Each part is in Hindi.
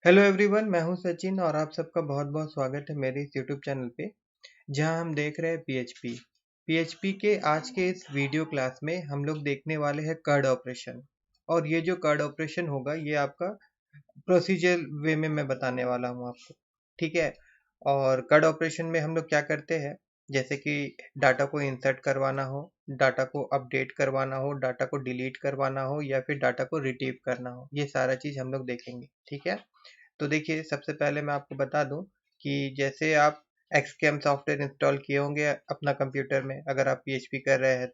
हेलो एवरीवन, मैं हूं सचिन और आप सबका बहुत बहुत स्वागत है मेरे इस यूट्यूब चैनल पे जहां हम देख रहे हैं पीएचपी के आज के इस वीडियो क्लास में हम लोग देखने वाले हैं कर्ड ऑपरेशन। और ये जो कर्ड ऑपरेशन होगा ये आपका प्रोसीजर वे में मैं बताने वाला हूं आपको। ठीक है। और कर्ड ऑपरेशन में हम लोग क्या करते हैं, जैसे कि डाटा को इंसर्ट करवाना हो, डाटा को अपडेट करवाना हो, डाटा को डिलीट करवाना हो या फिर डाटा को रिट्रीव करना हो, ये सारा चीज़ हम लोग देखेंगे। ठीक है। तो देखिए, सबसे पहले मैं आपको बता दूं कि जैसे आप एक्सकेम सॉफ्टवेयर इंस्टॉल किए होंगे अपना कंप्यूटर में, अगर आप पीएचपी कर रहे हैं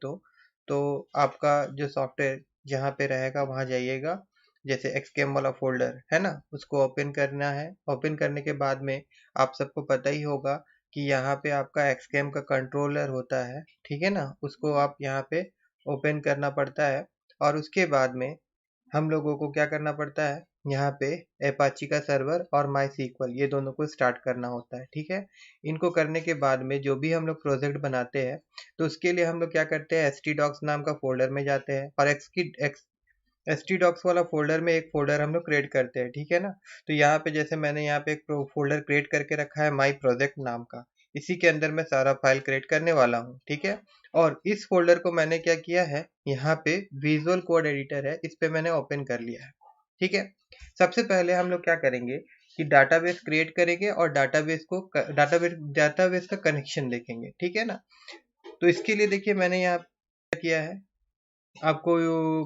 तो आपका जो सॉफ्टवेयर जहाँ पे रहेगा वहाँ जाइएगा। जैसे एक्सकेम वाला फोल्डर है ना, उसको ओपन करना है। ओपन करने के बाद में आप सबको पता ही होगा कि यहाँ पे आपका एक्सकेम का कंट्रोलर होता है। ठीक है ना, उसको आप यहाँ पे ओपन करना पड़ता है। और उसके बाद में हम लोगों को क्या करना पड़ता है, यहाँ पे एपाची का सर्वर और माई सीक्वल ये दोनों को स्टार्ट करना होता है। ठीक है। इनको करने के बाद में जो भी हम लोग प्रोजेक्ट बनाते हैं तो उसके लिए हम लोग क्या करते हैं, htdocs नाम का फोल्डर में जाते हैं और htdocs वाला फोल्डर में एक फोल्डर हम लोग क्रिएट करते हैं। ठीक है ना। तो यहाँ पे जैसे मैंने यहाँ पे एक फोल्डर क्रिएट करके रखा है माई प्रोजेक्ट नाम का, इसी के अंदर मैं सारा फाइल क्रिएट करने वाला हूँ। ठीक है। और इस फोल्डर को मैंने क्या किया है, यहाँ पे विजुअल कोड एडिटर है, इस पे मैंने ओपन कर लिया है। ठीक है। सबसे पहले हम लोग क्या करेंगे कि डाटाबेस क्रिएट करेंगे और डाटाबेस का कनेक्शन देखेंगे। ठीक है ना। तो इसके लिए देखिए मैंने यहाँ पे किया है, आपको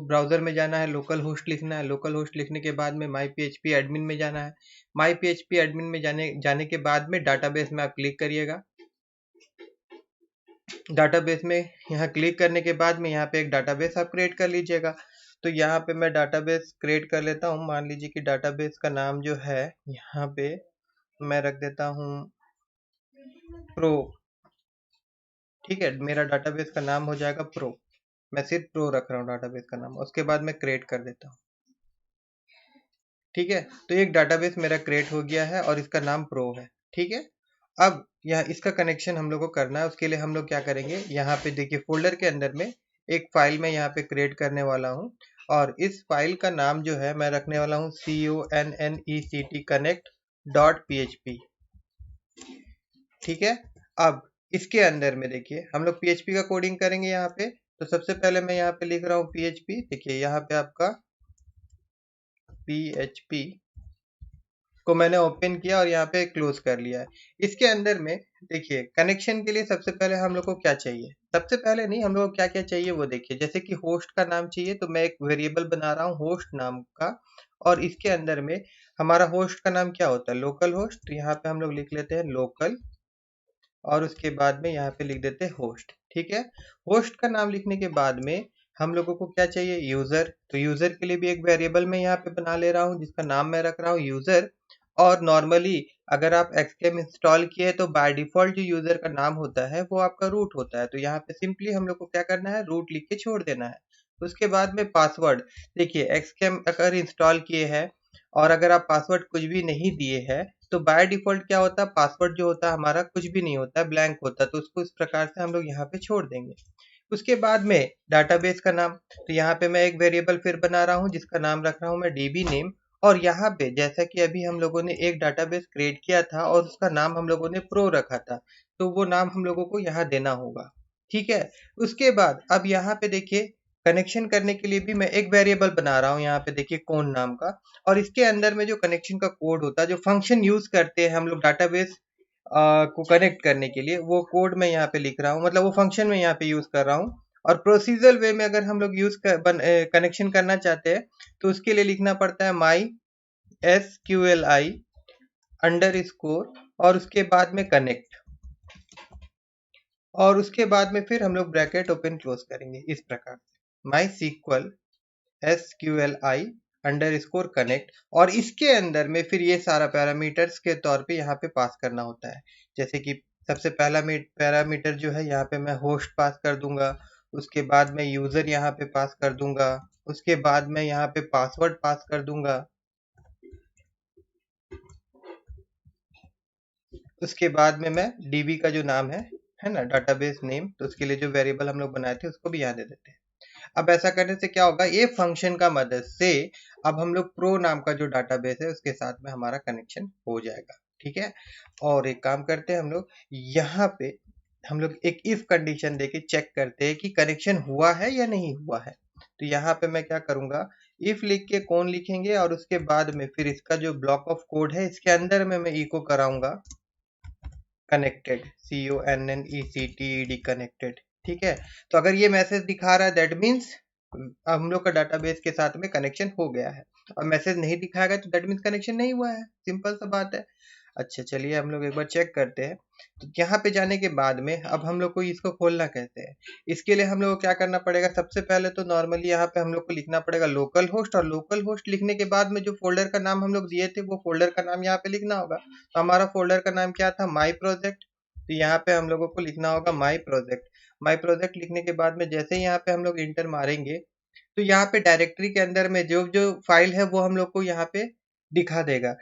ब्राउजर में जाना है, लोकल होस्ट लिखना है। लोकल होस्ट लिखने के बाद में माई पीएचपी एडमिन में जाना है। माई पीएचपी एडमिन में जाने के बाद में डाटाबेस में आप क्लिक करिएगा। डाटाबेस में यहाँ क्लिक करने के बाद में यहाँ पे एक डाटाबेस आप क्रिएट कर लीजिएगा। तो यहाँ पे मैं डाटाबेस क्रिएट कर लेता हूँ। मान लीजिए कि डाटाबेस का नाम जो है यहाँ पे मैं रख देता हूँ प्रो। ठीक है, मेरा डाटाबेस का नाम हो जाएगा प्रो। मैं सिर्फ प्रो रख रहा हूँ डाटाबेस का नाम, उसके बाद मैं क्रिएट कर देता हूँ। ठीक है। तो एक डाटाबेस मेरा क्रिएट हो गया है और इसका नाम प्रो है। ठीक है। अब यहाँ इसका कनेक्शन हम लोग को करना है। उसके लिए हम लोग क्या करेंगे, यहाँ पे देखिए फोल्डर के अंदर में एक फाइल मैं यहाँ पे क्रिएट करने वाला हूँ और इस फाइल का नाम जो है मैं रखने वाला हूँ CONNECT connect .php। ठीक है। अब इसके अंदर में देखिए हम लोग PHP का कोडिंग करेंगे यहाँ पे। तो सबसे पहले मैं यहाँ पे लिख रहा हूँ PHP। देखिए यहाँ पे आपका PHP को मैंने ओपन किया और यहाँ पे क्लोज कर लिया है। इसके अंदर में देखिए कनेक्शन के लिए सबसे पहले हम लोग को क्या चाहिए, सबसे पहले नहीं, हम लोग को क्या क्या चाहिए वो देखिए। जैसे कि होस्ट का नाम चाहिए, तो मैं एक वेरिएबल बना रहा हूँ होस्ट नाम का। और इसके अंदर में हमारा होस्ट का नाम क्या होता है, लोकल होस्ट। तो यहाँ पे हम लोग लिख लेते हैं लोकल और उसके बाद में यहाँ पे लिख देते हैं होस्ट। ठीक है। होस्ट का नाम लिखने के बाद में हम लोगों को क्या चाहिए, यूजर। तो यूजर के लिए भी एक वेरिएबल मैं यहाँ पे बना ले रहा हूँ जिसका नाम मैं रख रहा हूँ यूजर। और नॉर्मली अगर आप एक्सकेम इंस्टॉल किए तो बाय डिफॉल्ट जो यूजर का नाम होता है वो आपका रूट होता है। तो यहाँ पे सिंपली हम लोग को क्या करना है, रूट लिख के छोड़ देना है। उसके बाद में पासवर्ड, देखिए एक्सकेम अगर इंस्टॉल किए हैं और अगर आप पासवर्ड कुछ भी नहीं दिए हैं तो बाय डिफॉल्ट क्या होता है, पासवर्ड जो होता है हमारा कुछ भी नहीं होता है, ब्लैंक होता है। तो उसको इस प्रकार से हम लोग यहाँ पे छोड़ देंगे। उसके बाद में डाटाबेस का नाम, तो यहाँ पे मैं एक वेरिएबल फिर बना रहा हूँ जिसका नाम रख रहा हूँ मैं डीबी नेम। और यहाँ पे जैसा कि अभी हम लोगों ने एक डाटाबेस क्रिएट किया था और उसका नाम हम लोगों ने प्रो रखा था, तो वो नाम हम लोगों को यहाँ देना होगा। ठीक है। उसके बाद अब यहाँ पे देखिए कनेक्शन करने के लिए भी मैं एक वेरिएबल बना रहा हूँ यहाँ पे देखिए कौन नाम का। और इसके अंदर में जो कनेक्शन का कोड होता है, जो फंक्शन यूज करते हैं हम लोग डाटाबेस को कनेक्ट करने के लिए, वो कोड मैं यहाँ पे लिख रहा हूँ, मतलब वो फंक्शन मैं यहाँ पे यूज कर रहा हूँ। और प्रोसीजर वे में अगर हम लोग कनेक्शन करना चाहते हैं तो उसके लिए लिखना पड़ता है माई SQLI अंडर स्कोर और उसके बाद में कनेक्ट। और उसके बाद में फिर हम लोग ब्रैकेट ओपन क्लोज करेंगे इस प्रकार से, MySQL SQLI underscore connect. और इसके अंदर में फिर ये सारा पैरामीटर्स के तौर पे यहाँ पे पास करना होता है। जैसे कि सबसे पहला पैरामीटर जो है यहाँ पे मैं होस्ट पास कर दूंगा। उसके बाद मैं यूजर यहाँ पे पास कर दूंगा। उसके बाद मैं यहाँ पे पासवर्ड पास कर दूंगा। उसके बाद में मैं डीबी का जो नाम है ना, डाटाबेस नेम, तो उसके लिए जो वेरिएबल हम लोग बनाए थे उसको भी यहाँ दे देते हैं। अब ऐसा करने से क्या होगा, ये फंक्शन का मदद से अब हम लोग प्रो नाम का जो डाटाबेस है उसके साथ में हमारा कनेक्शन हो जाएगा। ठीक है, और एक काम करते हैं हम लोग, यहाँ पे हम लोग एक इफ कंडीशन देके चेक करते हैं कि कनेक्शन हुआ है या नहीं हुआ है। तो यहाँ पे मैं क्या करूंगा, इफ लिख के कौन लिखेंगे और उसके बाद में फिर इसका जो ब्लॉक ऑफ कोड है इसके अंदर में मैं इको कराऊंगा कनेक्टेड, CONNECTED कनेक्टेड। ठीक है, तो अगर ये मैसेज दिखा रहा है दैट मीन्स हम लोग का डाटाबेस के साथ में कनेक्शन हो गया है, और मैसेज नहीं दिखाएगा तो दैट मीन्स कनेक्शन नहीं हुआ है, सिंपल सा बात है। अच्छा चलिए हम लोग एक बार चेक करते हैं। तो यहाँ पे जाने के बाद में अब हम लोग को इसको खोलना कैसे है, इसके लिए हम लोग को क्या करना पड़ेगा, सबसे पहले तो नॉर्मली यहाँ पे हम लोग को लिखना पड़ेगा लोकल होस्ट, और लोकल होस्ट लिखने के बाद में जो फोल्डर का नाम हम लोग दिए थे वो फोल्डर का नाम यहाँ पे लिखना होगा। तो हमारा फोल्डर का नाम क्या था, माई प्रोजेक्ट। तो यहाँ पे हम लोगों को लिखना होगा माई प्रोजेक्ट। माई प्रोजेक्ट लिखने के बाद में जैसे ही यहाँ पे हम लोग इंटर मारेंगे तो यहाँ पे डायरेक्टरी के अंदर में जो जो फाइल है वो हम लोग को यहाँ पे दिखा देगा।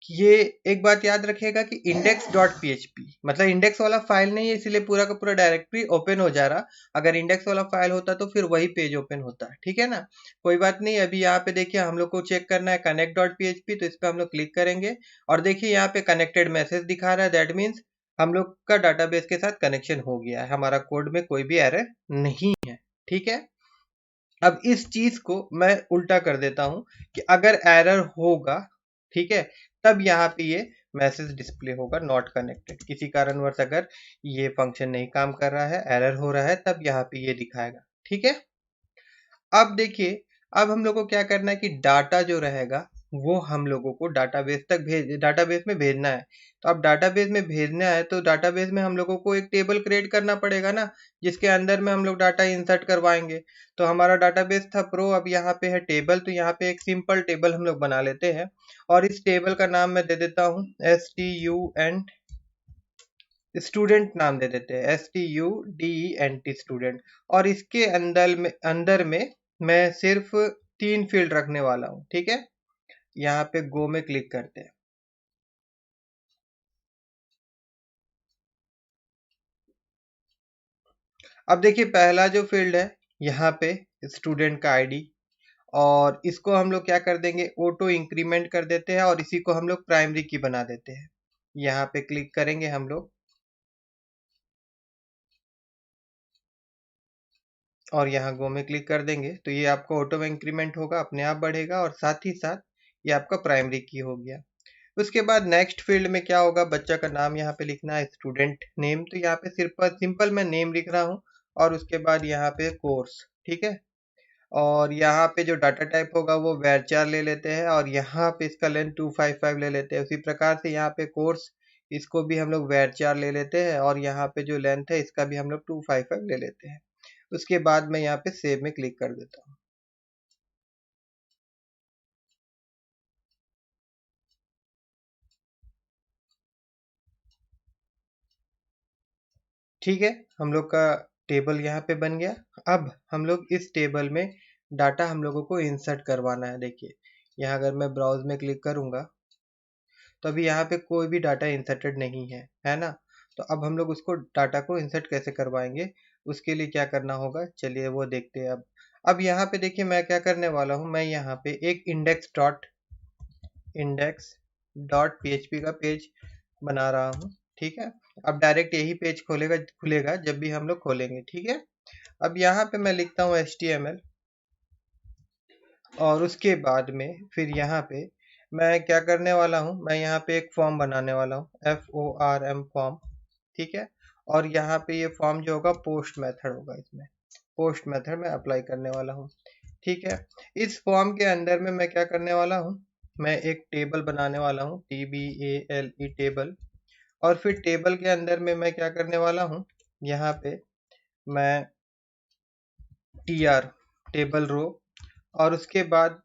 ये एक बात याद रखिएगा कि index.php मतलब इंडेक्स वाला फाइल नहीं है, इसलिए पूरा का पूरा डायरेक्टरी ओपन हो जा रहा। अगर इंडेक्स वाला फाइल होता तो फिर वही पेज ओपन होता। ठीक है ना, कोई बात नहीं। अभी यहाँ पे देखिए हम लोग को चेक करना है connect.php, तो इस पे हम लोग क्लिक करेंगे और देखिए यहाँ पे कनेक्टेड मैसेज दिखा रहा है, दैट मीन्स हम लोग का डाटाबेस के साथ कनेक्शन हो गया है, हमारा कोड में कोई भी एरर नहीं है। ठीक है, अब इस चीज को मैं उल्टा कर देता हूं कि अगर एरर होगा, ठीक है, तब यहाँ पे ये मैसेज डिस्प्ले होगा नॉट कनेक्टेड। किसी कारणवश अगर ये फंक्शन नहीं काम कर रहा है, एरर हो रहा है, तब यहाँ पे ये दिखाएगा। ठीक है, अब देखिए, अब हम लोग को क्या करना है कि डाटा जो रहेगा वो हम लोगों को डाटाबेस में भेजना है। तो अब डाटाबेस में भेजना है तो डाटाबेस में हम लोगों को एक टेबल क्रिएट करना पड़ेगा ना, जिसके अंदर में हम लोग डाटा इंसर्ट करवाएंगे। तो हमारा डाटाबेस था प्रो, अब यहाँ पे है टेबल, तो यहाँ पे एक सिंपल टेबल हम लोग बना लेते हैं और इस टेबल का नाम मैं दे देता हूँ STUDENT, स्टूडेंट नाम दे देते हैं STUDENT स्टूडेंट। और इसके अंदर में मैं सिर्फ 3 फील्ड रखने वाला हूँ। ठीक है, यहाँ पे गो में क्लिक करते हैं। अब देखिए पहला जो फील्ड है यहाँ पे स्टूडेंट का आईडी, और इसको हम लोग क्या कर देंगे, ऑटो इंक्रीमेंट कर देते हैं और इसी को हम लोग प्राइमरी की बना देते हैं। यहाँ पे क्लिक करेंगे हम लोग और यहाँ गो में क्लिक कर देंगे, तो ये आपको ऑटो इंक्रीमेंट होगा, अपने आप बढ़ेगा, और साथ ही साथ ये आपका प्राइमरी की हो गया। उसके बाद नेक्स्ट फील्ड में क्या होगा, बच्चा का नाम यहाँ पे लिखना है, स्टूडेंट नेम, तो यहाँ पे सिर्फ सिंपल मैं नेम लिख रहा हूँ, और उसके बाद यहाँ पे कोर्स। ठीक है, और यहाँ पे जो डाटा टाइप होगा वो varchar ले लेते हैं, और यहाँ पे इसका लेंथ 255 ले लेते हैं। उसी प्रकार से यहाँ पे कोर्स, इसको भी हम लोग varchar ले लेते हैं, और यहाँ पे जो लेंथ है इसका भी हम लोग 255 ले लेते हैं। उसके बाद मैं यहाँ पे सेव में क्लिक कर देता हूँ। ठीक है, हम लोग का टेबल यहाँ पे बन गया। अब हम लोग इस टेबल में डाटा हम लोगों को इंसर्ट करवाना है। देखिए यहाँ अगर मैं ब्राउज में क्लिक करूंगा तो अभी यहाँ पे कोई भी डाटा इंसर्टेड नहीं है ना। तो अब हम लोग उसको डाटा को इंसर्ट कैसे करवाएंगे, उसके लिए क्या करना होगा, चलिए वो देखते हैं। अब यहाँ पे देखिए मैं क्या करने वाला हूँ, मैं यहाँ पे एक index.php का पेज बना रहा हूँ। ठीक है, अब डायरेक्ट यही पेज खुलेगा जब भी हम लोग खोलेंगे। ठीक है, अब यहाँ पे मैं लिखता हूँ HTML, और उसके बाद में फिर यहाँ पे मैं क्या करने वाला हूँ, मैं यहाँ पे एक फॉर्म बनाने वाला हूँ, FORM फॉर्म। ठीक है, और यहाँ पे ये फॉर्म जो होगा पोस्ट मेथड होगा, इसमें पोस्ट मेथड में अप्लाई करने वाला हूँ। ठीक है, इस फॉर्म के अंदर में मैं क्या करने वाला हूँ, मैं एक टेबल बनाने वाला हूँ, TBALE टेबल। और फिर टेबल के अंदर में मैं क्या करने वाला हूँ, यहाँ पे मैं TR टेबल रो, और उसके बाद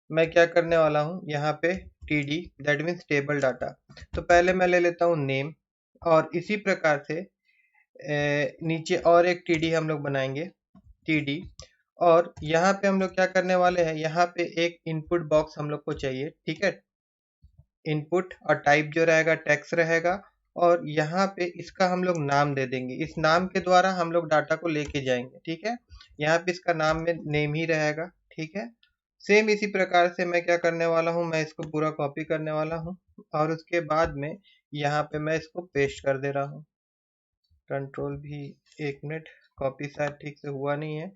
मैं क्या करने वाला हूँ यहाँ पे TD, that means table data. तो पहले मैं ले लेता हूँ नेम, और इसी प्रकार से नीचे और एक TD हम लोग बनाएंगे, TD। और यहाँ पे हम लोग क्या करने वाले हैं, यहाँ पे एक इनपुट बॉक्स हम लोग को चाहिए। ठीक है, इनपुट, और टाइप जो रहेगा टेक्स्ट रहेगा, और यहाँ पे इसका हम लोग नाम दे देंगे। इस नाम के द्वारा हम लोग डाटा को लेके जाएंगे, ठीक है। यहाँ पे इसका नाम में नेम ही रहेगा, ठीक है। सेम इसी प्रकार से मैं क्या करने वाला हूँ, मैं इसको पूरा कॉपी करने वाला हूँ और उसके बाद में यहाँ पे मैं इसको पेस्ट कर दे रहा हूँ। कंट्रोल भी, एक मिनट, कॉपी शायद ठीक से हुआ नहीं है।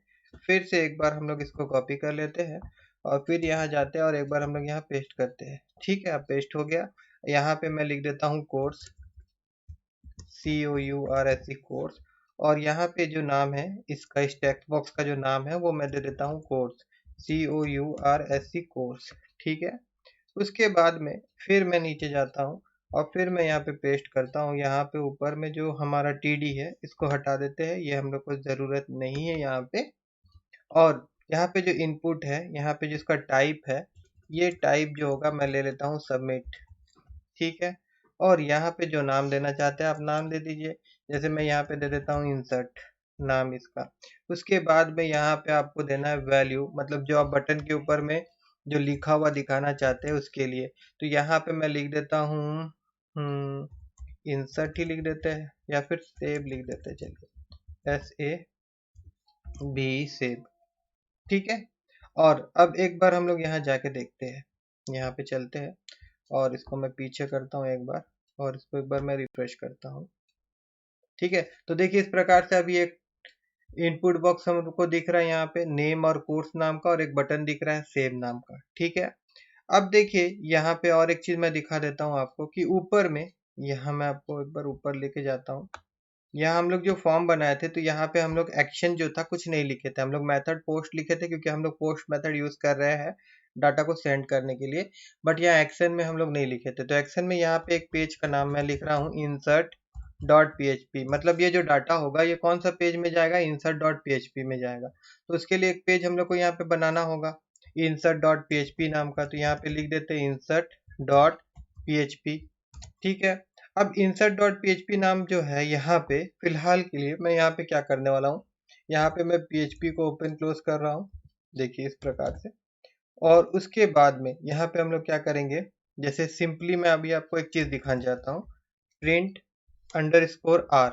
फिर से एक बार हम लोग इसको कॉपी कर लेते हैं और फिर यहाँ जाते हैं और एक बार हम लोग यहाँ पेस्ट करते हैं, ठीक है। अब पेस्ट हो गया। यहाँ पे मैं लिख देता हूँ कोर्स, COURSE कोर्स, और यहाँ पे जो नाम है इसका, इस टेक्स्ट बॉक्स का जो नाम है वो मैं दे देता हूँ कोर्स, COURSE कोर्स, ठीक है। उसके बाद में फिर मैं नीचे जाता हूँ और फिर मैं यहाँ पे पेस्ट करता हूँ। यहाँ पे ऊपर में जो हमारा TD है इसको हटा देते हैं, ये हम लोग को ज़रूरत नहीं है यहाँ पे। और यहाँ पे जो इनपुट है, यहाँ पे जिसका टाइप है, ये टाइप जो होगा मैं ले लेता हूँ सबमिट, ठीक है। और यहाँ पे जो नाम देना चाहते हैं आप नाम दे दीजिए। जैसे मैं यहाँ पे दे देता हूँ इंसर्ट नाम इसका। उसके बाद में यहाँ पे आपको देना है वैल्यू, मतलब जो आप बटन के ऊपर में जो लिखा हुआ दिखाना चाहते हैं उसके लिए। तो यहाँ पे मैं लिख देता हूँ इंसर्ट ही लिख देते हैं या फिर सेव लिख देते हैं, चलिए SAV सेव, ठीक है। और अब एक बार हम लोग यहाँ जाके देखते हैं, यहाँ पे चलते हैं और इसको मैं पीछे करता हूँ एक बार और इसको एक बार मैं रिफ्रेश करता हूँ, ठीक है। तो देखिए इस प्रकार से अभी एक इनपुट बॉक्स हमको दिख रहा है, यहाँ पे नेम और कोर्स नाम का, और एक बटन दिख रहा है सेव नाम का, ठीक है। अब देखिए यहाँ पे और एक चीज मैं दिखा देता हूँ आपको कि ऊपर में, यहाँ मैं आपको एक बार ऊपर लेके जाता हूँ। यहाँ हम लोग जो फॉर्म बनाए थे तो यहाँ पे हम लोग एक्शन जो था कुछ नहीं लिखे थे, हम लोग मेथड पोस्ट लिखे थे क्योंकि हम लोग पोस्ट मेथड यूज कर रहे हैं डाटा को सेंड करने के लिए। बट यहाँ एक्शन में हम लोग नहीं लिखे थे। तो एक्शन में यहाँ पे एक पेज का नाम मैं लिख रहा हूँ insert.php, मतलब ये जो डाटा होगा ये कौन सा पेज में जाएगा, insert.php में जाएगा। तो उसके लिए एक पेज हम लोग को यहाँ पे बनाना होगा insert.php नाम का। तो यहाँ पे लिख देते हैं insert.php, ठीक है। अब insert.php नाम जो है, यहाँ पे फिलहाल के लिए मैं यहाँ पे क्या करने वाला हूँ, यहाँ पे मैं PHP को ओपन क्लोज कर रहा हूँ, देखिए इस प्रकार से। और उसके बाद में यहाँ पे हम लोग क्या करेंगे, जैसे सिंपली मैं अभी आपको एक चीज दिखाना चाहता हूँ, print_r,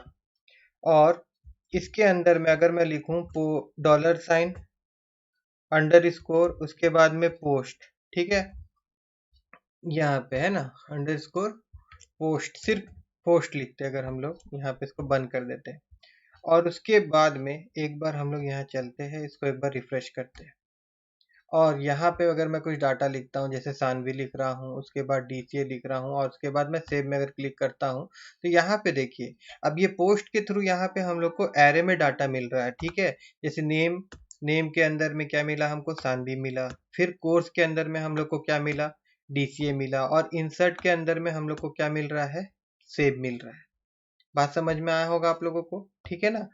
और इसके अंदर में अगर मैं लिखूं $, अंडरस्कोर, उसके बाद में पोस्ट, ठीक है। यहाँ पे है ना अंडरस्कोर पोस्ट, सिर्फ पोस्ट लिखते हैं अगर हम लोग, यहाँ पे इसको बंद कर देते हैं। और उसके बाद में एक बार हम लोग यहाँ चलते हैं, इसको एक बार रिफ्रेश करते हैं। और यहाँ पे अगर मैं कुछ डाटा लिखता हूँ, जैसे सानवी लिख रहा हूँ, उसके बाद DCA लिख रहा हूँ, और उसके बाद मैं सेव में अगर क्लिक करता हूँ तो यहाँ पे देखिए अब ये पोस्ट के थ्रू यहाँ पे हम लोग को एरे में डाटा मिल रहा है, ठीक है। जैसे नेम के अंदर में क्या मिला हमको, सानवी मिला। फिर कोर्स के अंदर में हम लोग को क्या मिला, DCA मिला। और इंसर्ट के अंदर में हम लोग को क्या मिल रहा है, सेव मिल रहा है। बात समझ में आया होगा आप लोगों को, ठीक है ना।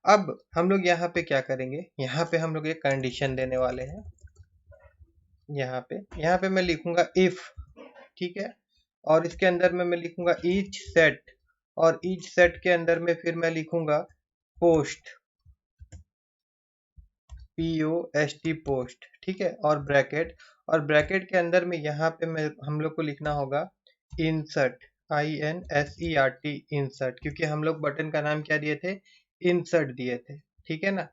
अब हम लोग यहाँ पे क्या करेंगे, यहाँ पे हम लोग एक कंडीशन देने वाले हैं। यहाँ पे मैं लिखूंगा इफ, ठीक है। और इसके अंदर में मैं लिखूंगा ईच सेट, और ईच सेट के अंदर में फिर मैं लिखूंगा पोस्ट, POST पोस्ट, ठीक है। और ब्रैकेट, और ब्रैकेट के अंदर में यहाँ पे हम लोग को लिखना होगा इंसर्ट, INSERT इंसर्ट, क्योंकि हम लोग बटन का नाम क्या दिए थे, इंसर्ट दिए थे, ठीक है ना।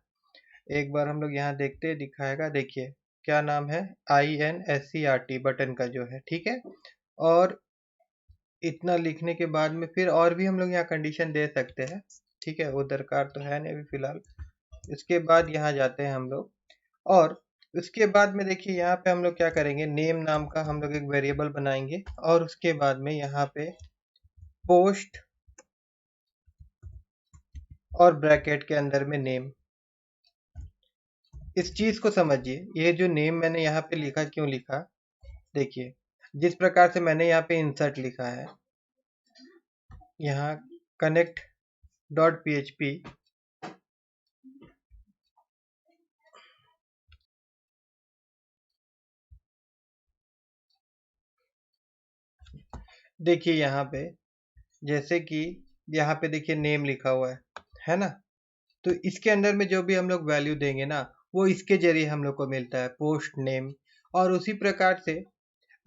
एक बार हम लोग यहाँ देखते हैं, दिखाएगा, देखिए क्या नाम है, INSERT बटन का जो है, ठीक है। और इतना लिखने के बाद में फिर और भी हम लोग यहाँ कंडीशन दे सकते हैं, ठीक है। वो दरकार तो है नहीं अभी फिलहाल। इसके बाद यहाँ जाते हैं हम लोग, और उसके बाद में देखिए यहाँ पे हम लोग क्या करेंगे, नेम नाम का हम लोग एक वेरिएबल बनाएंगे, और उसके बाद में यहाँ पे पोस्ट और ब्रैकेट के अंदर में नेम। इस चीज को समझिए, ये जो नेम मैंने यहाँ पे लिखा, क्यों लिखा, देखिए जिस प्रकार से मैंने यहाँ पे इंसर्ट लिखा है, यहाँ connect.php, देखिए यहाँ पे जैसे कि यहाँ पे देखिए नेम लिखा हुआ है ना। तो इसके अंदर में जो भी हम लोग वैल्यू देंगे ना, वो इसके जरिए हम लोग को मिलता है, पोस्ट नेम। और उसी प्रकार से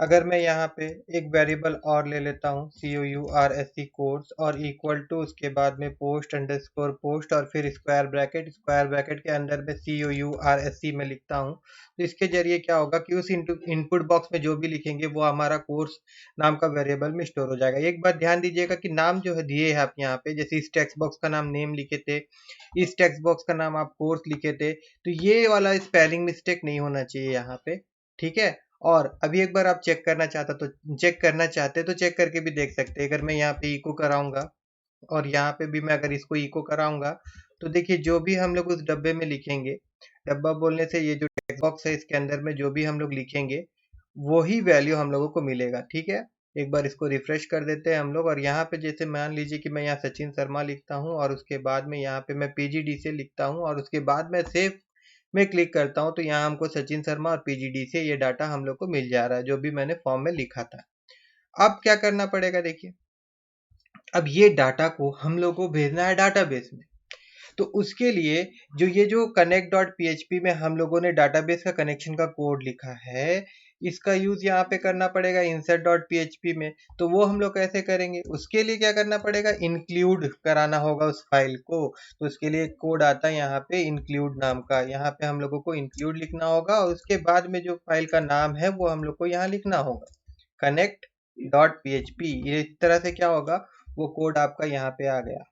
अगर मैं यहाँ पे एक वेरिएबल और ले लेता हूँ COURSE कोर्स और इक्वल टू उसके बाद में पोस्ट अंडरस्कोर पोस्ट और फिर स्क्वायर ब्रैकेट के अंदर में COURSE में लिखता हूँ, तो इसके जरिए क्या होगा कि उस इनपुट बॉक्स में जो भी लिखेंगे वो हमारा कोर्स नाम का वेरिएबल में स्टोर हो जाएगा। एक बात ध्यान दीजिएगा कि नाम जो है दिए हैं आप यहाँ पे, जैसे इस टेक्स्ट बॉक्स का नाम नेम लिखे थे, इस टेक्स्ट बॉक्स का नाम आप कोर्स लिखे थे, तो ये वाला स्पेलिंग मिस्टेक नहीं होना चाहिए यहाँ पे, ठीक है। और अभी एक बार आप चेक करना चाहते तो चेक करके भी देख सकते हैं। अगर मैं यहाँ पे इको कराऊंगा और यहाँ पे भी मैं अगर इसको इको कराऊंगा, तो देखिए जो भी हम लोग उस डब्बे में लिखेंगे, डब्बा बोलने से ये जो टेक्स्ट बॉक्स है इसके अंदर में जो भी हम लोग लिखेंगे वही वैल्यू हम लोगों को मिलेगा, ठीक है। एक बार इसको रिफ्रेश कर देते हैं हम लोग, और यहाँ पे जैसे मान लीजिए कि मैं यहाँ सचिन शर्मा लिखता हूँ और उसके बाद में यहाँ पे मैं PGD से लिखता हूँ और उसके बाद में सेव में क्लिक करता हूँ, तो यहाँ हमको सचिन शर्मा और PGD से ये डाटा हम लोग को मिल जा रहा है जो भी मैंने फॉर्म में लिखा था। अब क्या करना पड़ेगा, देखिए अब ये डाटा को हम लोग को भेजना है डाटाबेस में। तो उसके लिए जो connect.php में हम लोगों ने डाटाबेस का कनेक्शन का कोड लिखा है, इसका यूज यहाँ पे करना पड़ेगा insert.php में। तो वो हम लोग कैसे करेंगे, उसके लिए क्या करना पड़ेगा, इंक्लूड कराना होगा उस फाइल को। तो उसके लिए एक कोड आता है यहाँ पे इंक्लूड नाम का, यहाँ पे हम लोगों को इंक्लूड लिखना होगा और उसके बाद में जो फाइल का नाम है वो हम लोग को यहाँ लिखना होगा connect.php। ये इस तरह से क्या होगा, वो कोड आपका यहाँ पे आ गया,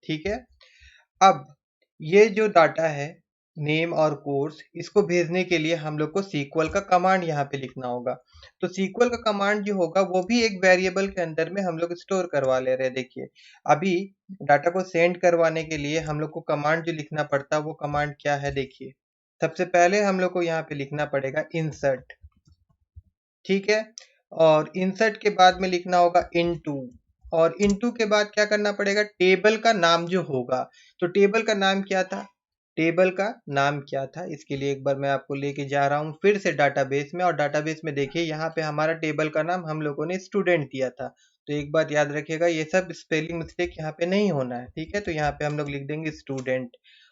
ठीक है। अब ये जो डाटा है नेम और कोर्स, इसको भेजने के लिए हम लोग को SQL का कमांड यहाँ पे लिखना होगा। तो SQL का कमांड जो होगा वो भी एक वेरिएबल के अंदर में हम लोग स्टोर करवा ले रहे हैं। देखिए अभी डाटा को सेंड करवाने के लिए हम लोग को कमांड जो लिखना पड़ता है वो कमांड क्या है, देखिए सबसे पहले हम लोग को यहाँ पे लिखना पड़ेगा इंसर्ट, ठीक है। और इंसर्ट के बाद में लिखना होगा इनटू, और इनटू के बाद क्या करना पड़ेगा, टेबल का नाम जो होगा, तो टेबल का नाम क्या था, टेबल का नाम क्या था, इसके लिए एक बार मैं आपको लेके जा रहा हूँ फिर से डाटाबेस में। और डाटाबेस में देखिए यहाँ पे हमारा टेबल का नाम हम लोगों ने स्टूडेंट दिया था। तो एक बात याद रखिएगा, ये सब स्पेलिंग मिस्टेक यहाँ पे नहीं होना है, ठीक है। तो यहाँ पे हम लोग लिख देंगे स्टूडेंट,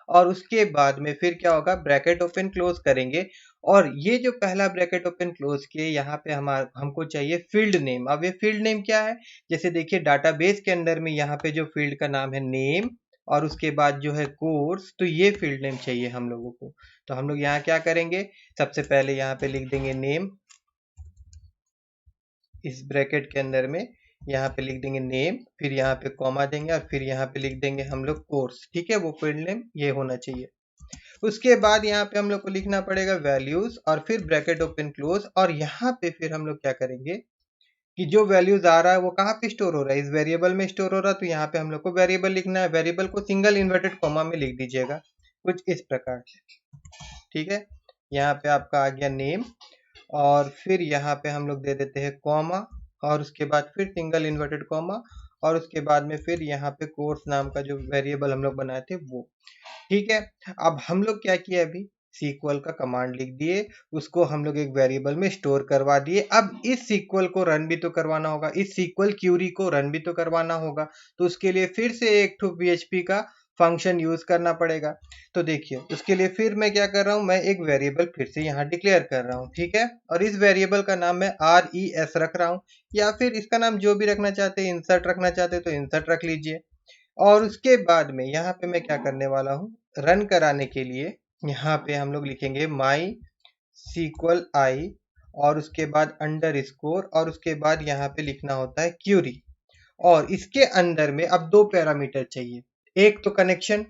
और उसके बाद में फिर क्या होगा, ब्रैकेट ओपन क्लोज करेंगे। और ये जो पहला ब्रैकेट ओपन क्लोज किए, यहाँ पे हमको चाहिए फील्ड नेम। अब ये फील्ड नेम क्या है, जैसे देखिए डाटाबेस के अंदर में यहाँ पे जो फील्ड का नाम है नेम और उसके बाद जो है कोर्स, तो ये फील्ड नेम चाहिए हम लोगों को। तो हम लोग यहाँ क्या करेंगे, सबसे पहले यहाँ पे लिख देंगे नेम, इस ब्रैकेट के अंदर में यहाँ पे लिख देंगे नेम, फिर यहाँ पे कॉमा देंगे और फिर यहाँ पे लिख देंगे हम लोग कोर्स, ठीक है। वो फील्ड नेम ये होना चाहिए। उसके बाद यहाँ पे हम लोग को लिखना पड़ेगा वैल्यूज और फिर ब्रैकेट ओपन क्लोज, और यहाँ पे फिर हम लोग क्या करेंगे कि जो वैल्यूज आ रहा है वो कहाँ पे स्टोर हो रहा है, इस वेरिएबल में स्टोर हो रहा है। तो यहाँ पे हम लोग को वेरिएबल लिखना है, वेरिएबल को सिंगल इन्वर्टेड कॉमा में लिख दीजिएगा कुछ इस प्रकार से, ठीक है। यहाँ पे आपका आ गया नेम और फिर यहाँ पे हम लोग दे देते हैं कॉमा और उसके बाद फिर सिंगल इन्वर्टेड कॉमा और उसके बाद में फिर यहाँ पे कोर्स नाम का जो वेरिएबल हम लोग बनाए थे वो, ठीक है। अब हम लोग क्या किए, अभी SQL का कमांड लिख दिए, उसको हम लोग एक वेरिएबल में स्टोर करवा दिए। अब इस SQL को रन भी तो करवाना होगा, इस SQL क्यूरी को रन भी तो करवाना होगा। तो उसके लिए फिर से एक ठो PHP का फंक्शन यूज करना पड़ेगा। तो देखिए उसके लिए फिर मैं क्या कर रहा हूँ, मैं एक वेरिएबल फिर से यहाँ डिक्लेयर कर रहा हूँ, ठीक है। और इस वेरिएबल का नाम मैं RES रख रहा हूँ, या फिर इसका नाम जो भी रखना चाहते हैं, इंसर्ट रखना चाहते हैं तो इंसर्ट रख लीजिए। और उसके बाद में यहाँ पे मैं क्या करने वाला हूँ, रन कराने के लिए यहाँ पे हम लोग लिखेंगे माई SQL I और उसके बाद अंडर स्कोर और उसके बाद यहाँ पे लिखना होता है क्यूरी। और इसके अंदर में अब दो पैरामीटर चाहिए, एक तो कनेक्शन,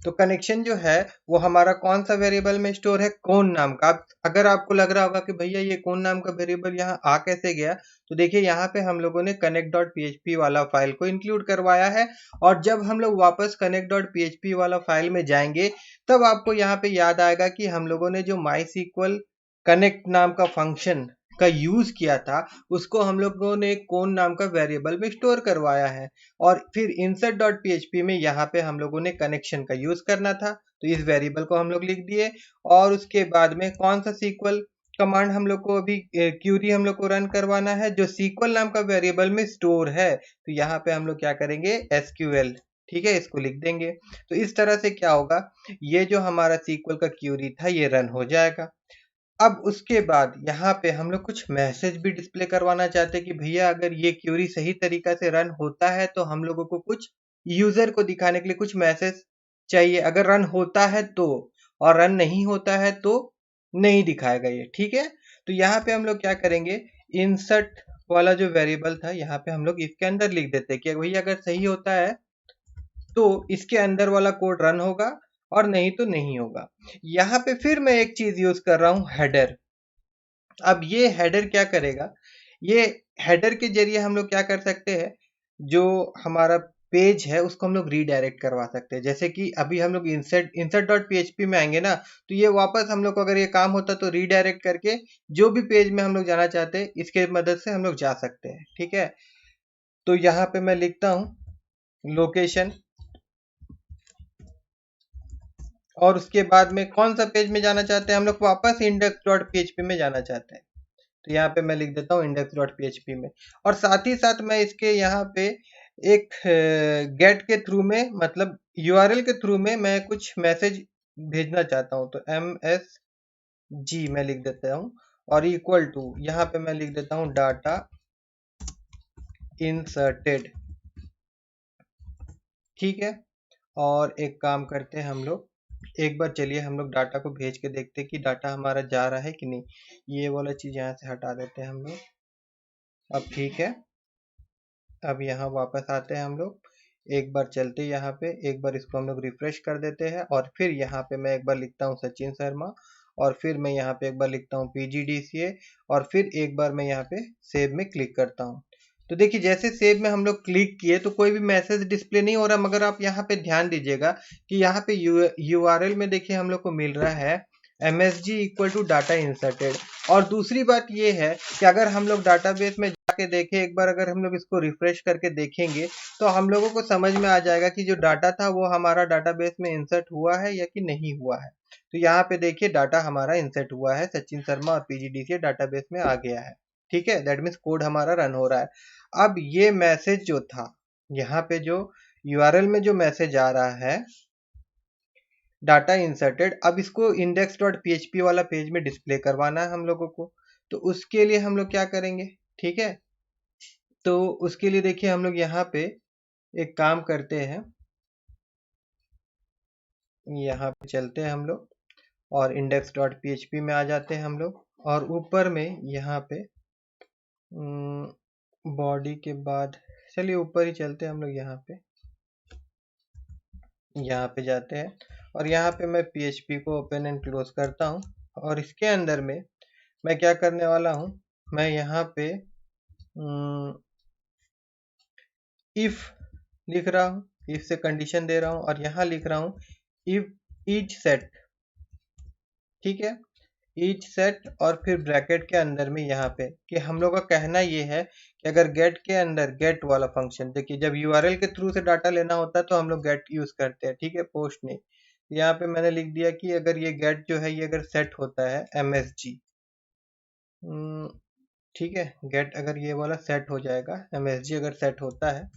तो कनेक्शन जो है वो हमारा कौन सा वेरिएबल में स्टोर है, कौन नाम का। अगर आपको लग रहा होगा कि भैया ये कौन नाम का वेरिएबल यहाँ आ कैसे गया, तो देखिए यहाँ पे हम लोगों ने connect.php वाला फाइल को इंक्लूड करवाया है। और जब हम लोग वापस connect.php वाला फाइल में जाएंगे तब आपको यहाँ पे याद आएगा कि हम लोगों ने जो MySQL कनेक्ट नाम का फंक्शन का यूज किया था उसको हम लोगों ने कौन नाम का वेरिएबल में स्टोर करवाया है। और फिर insert.php में यहाँ पे हम लोगों ने कनेक्शन का यूज करना था, तो इस वेरिएबल को हम लोग लिख दिए। और उसके बाद में कौन सा SQL कमांड हम लोग को अभी क्यूरी हम लोग को रन करवाना है जो SQL नाम का वेरिएबल में स्टोर है, तो यहाँ पे हम लोग क्या करेंगे SQL, ठीक है, इसको लिख देंगे। तो इस तरह से क्या होगा, ये जो हमारा SQL का क्यूरी था ये रन हो जाएगा। अब उसके बाद यहाँ पे हम लोग कुछ मैसेज भी डिस्प्ले करवाना चाहते हैं कि भैया अगर ये क्यूरी सही तरीका से रन होता है तो हम लोगों को कुछ यूजर को दिखाने के लिए कुछ मैसेज चाहिए, अगर रन होता है तो, और रन नहीं होता है तो नहीं दिखाएगा ये, ठीक है। तो यहाँ पे हम लोग क्या करेंगे, इंसर्ट वाला जो वेरिएबल था यहाँ पे हम लोग इसके अंदर लिख देते हैं कि भैया अगर सही होता है तो इसके अंदर वाला कोड रन होगा और नहीं तो नहीं होगा। यहाँ पे फिर मैं एक चीज यूज कर रहा हूँ, हेडर। अब ये हेडर क्या करेगा, ये हेडर के जरिए हम लोग क्या कर सकते हैं, जो हमारा पेज है उसको हम लोग रीडायरेक्ट करवा सकते हैं। जैसे कि अभी हम लोग इंसर्ट इंसर्ट डॉट पीएचपी में आएंगे ना, तो ये वापस हम लोग को अगर ये काम होता तो रीडायरेक्ट करके जो भी पेज में हम लोग जाना चाहते हैं इसके मदद से हम लोग जा सकते हैं, ठीक है। तो यहाँ पे मैं लिखता हूँ लोकेशन, और उसके बाद में कौन सा पेज में जाना चाहते हैं हम लोग, वापस इंडेक्स डॉट पीएचपी में जाना चाहते हैं। तो यहाँ पे मैं लिख देता हूँ इंडेक्स डॉट पीएचपी में, और साथ ही साथ मैं इसके यहाँ पे एक गेट के थ्रू में, मतलब यूआरएल के थ्रू में मैं कुछ मैसेज भेजना चाहता हूँ, तो msg मैं लिख देता हूँ, और इक्वल टू यहाँ पे मैं लिख देता हूँ डाटा इंसर्टेड, ठीक है। और एक काम करते हैं हम लोग, एक बार चलिए हम लोग डाटा को भेज के देखते हैं कि डाटा हमारा जा रहा है कि नहीं। ये वाला चीज यहाँ से हटा देते हैं हम लोग। अब ठीक है, अब यहाँ वापस आते हैं हम लोग, एक बार चलते यहाँ पे, एक बार इसको हम लोग रिफ्रेश कर देते हैं, और फिर यहाँ पे मैं एक बार लिखता हूँ सचिन शर्मा, और फिर मैं यहाँ पे एक बार लिखता हूँ PGDCA, और फिर एक बार मैं यहाँ पे सेव में क्लिक करता हूँ। तो देखिए जैसे सेव में हम लोग क्लिक किए तो कोई भी मैसेज डिस्प्ले नहीं हो रहा, मगर आप यहाँ पे ध्यान दीजिएगा कि यहाँ पे यूआरएल में देखिए हम लोग को मिल रहा है msg equal to data inserted. और दूसरी बात ये है कि अगर हम लोग डाटाबेस में जाके देखें, एक बार अगर हम लोग इसको रिफ्रेश करके देखेंगे तो हम लोगों को समझ में आ जाएगा कि जो डाटा था वो हमारा डाटाबेस में इंसर्ट हुआ है या कि नहीं हुआ है। तो यहाँ पे देखिए डाटा हमारा इंसर्ट हुआ है, सचिन शर्मा और PGDCA डाटाबेस में आ गया है, ठीक है। दैट मीन्स कोड हमारा रन हो रहा है। अब ये मैसेज जो था यहाँ पे, जो यूआरएल में जो मैसेज आ रहा है डाटा इंसर्टेड, अब इसको इंडेक्स डॉट पीएचपी वाला पेज में डिस्प्ले करवाना है हम लोगों को। तो उसके लिए हम लोग क्या करेंगे, ठीक है। तो उसके लिए देखिए हम लोग यहाँ पे एक काम करते हैं, यहाँ पे चलते हैं हम लोग और इंडेक्स डॉट पीएचपी में आ जाते हैं हम लोग, और ऊपर में यहाँ पे बॉडी के बाद, चलिए ऊपर ही चलते हैं हम लोग, यहाँ पे जाते हैं, और यहाँ पे मैं PHP को ओपन एंड क्लोज करता हूँ। और इसके अंदर में मैं क्या करने वाला हूँ, मैं यहाँ पे इफ लिख रहा हूँ, इफ से कंडीशन दे रहा हूँ, और यहाँ लिख रहा हूँ इफ ईच सेट, ठीक है, ईच सेट, और फिर ब्रैकेट के अंदर में यहाँ पे कि हम लोग का कहना ये है कि अगर गेट के अंदर, गेट वाला फंक्शन, देखिए जब यूआरएल के थ्रू से डाटा लेना होता है तो हम लोग गेट यूज करते हैं, ठीक है, पोस्ट नहीं। यहाँ पे मैंने लिख दिया कि अगर ये गेट जो है ये अगर सेट होता है msg, ठीक है, गेट अगर ये वाला सेट हो जाएगा, msg अगर सेट होता है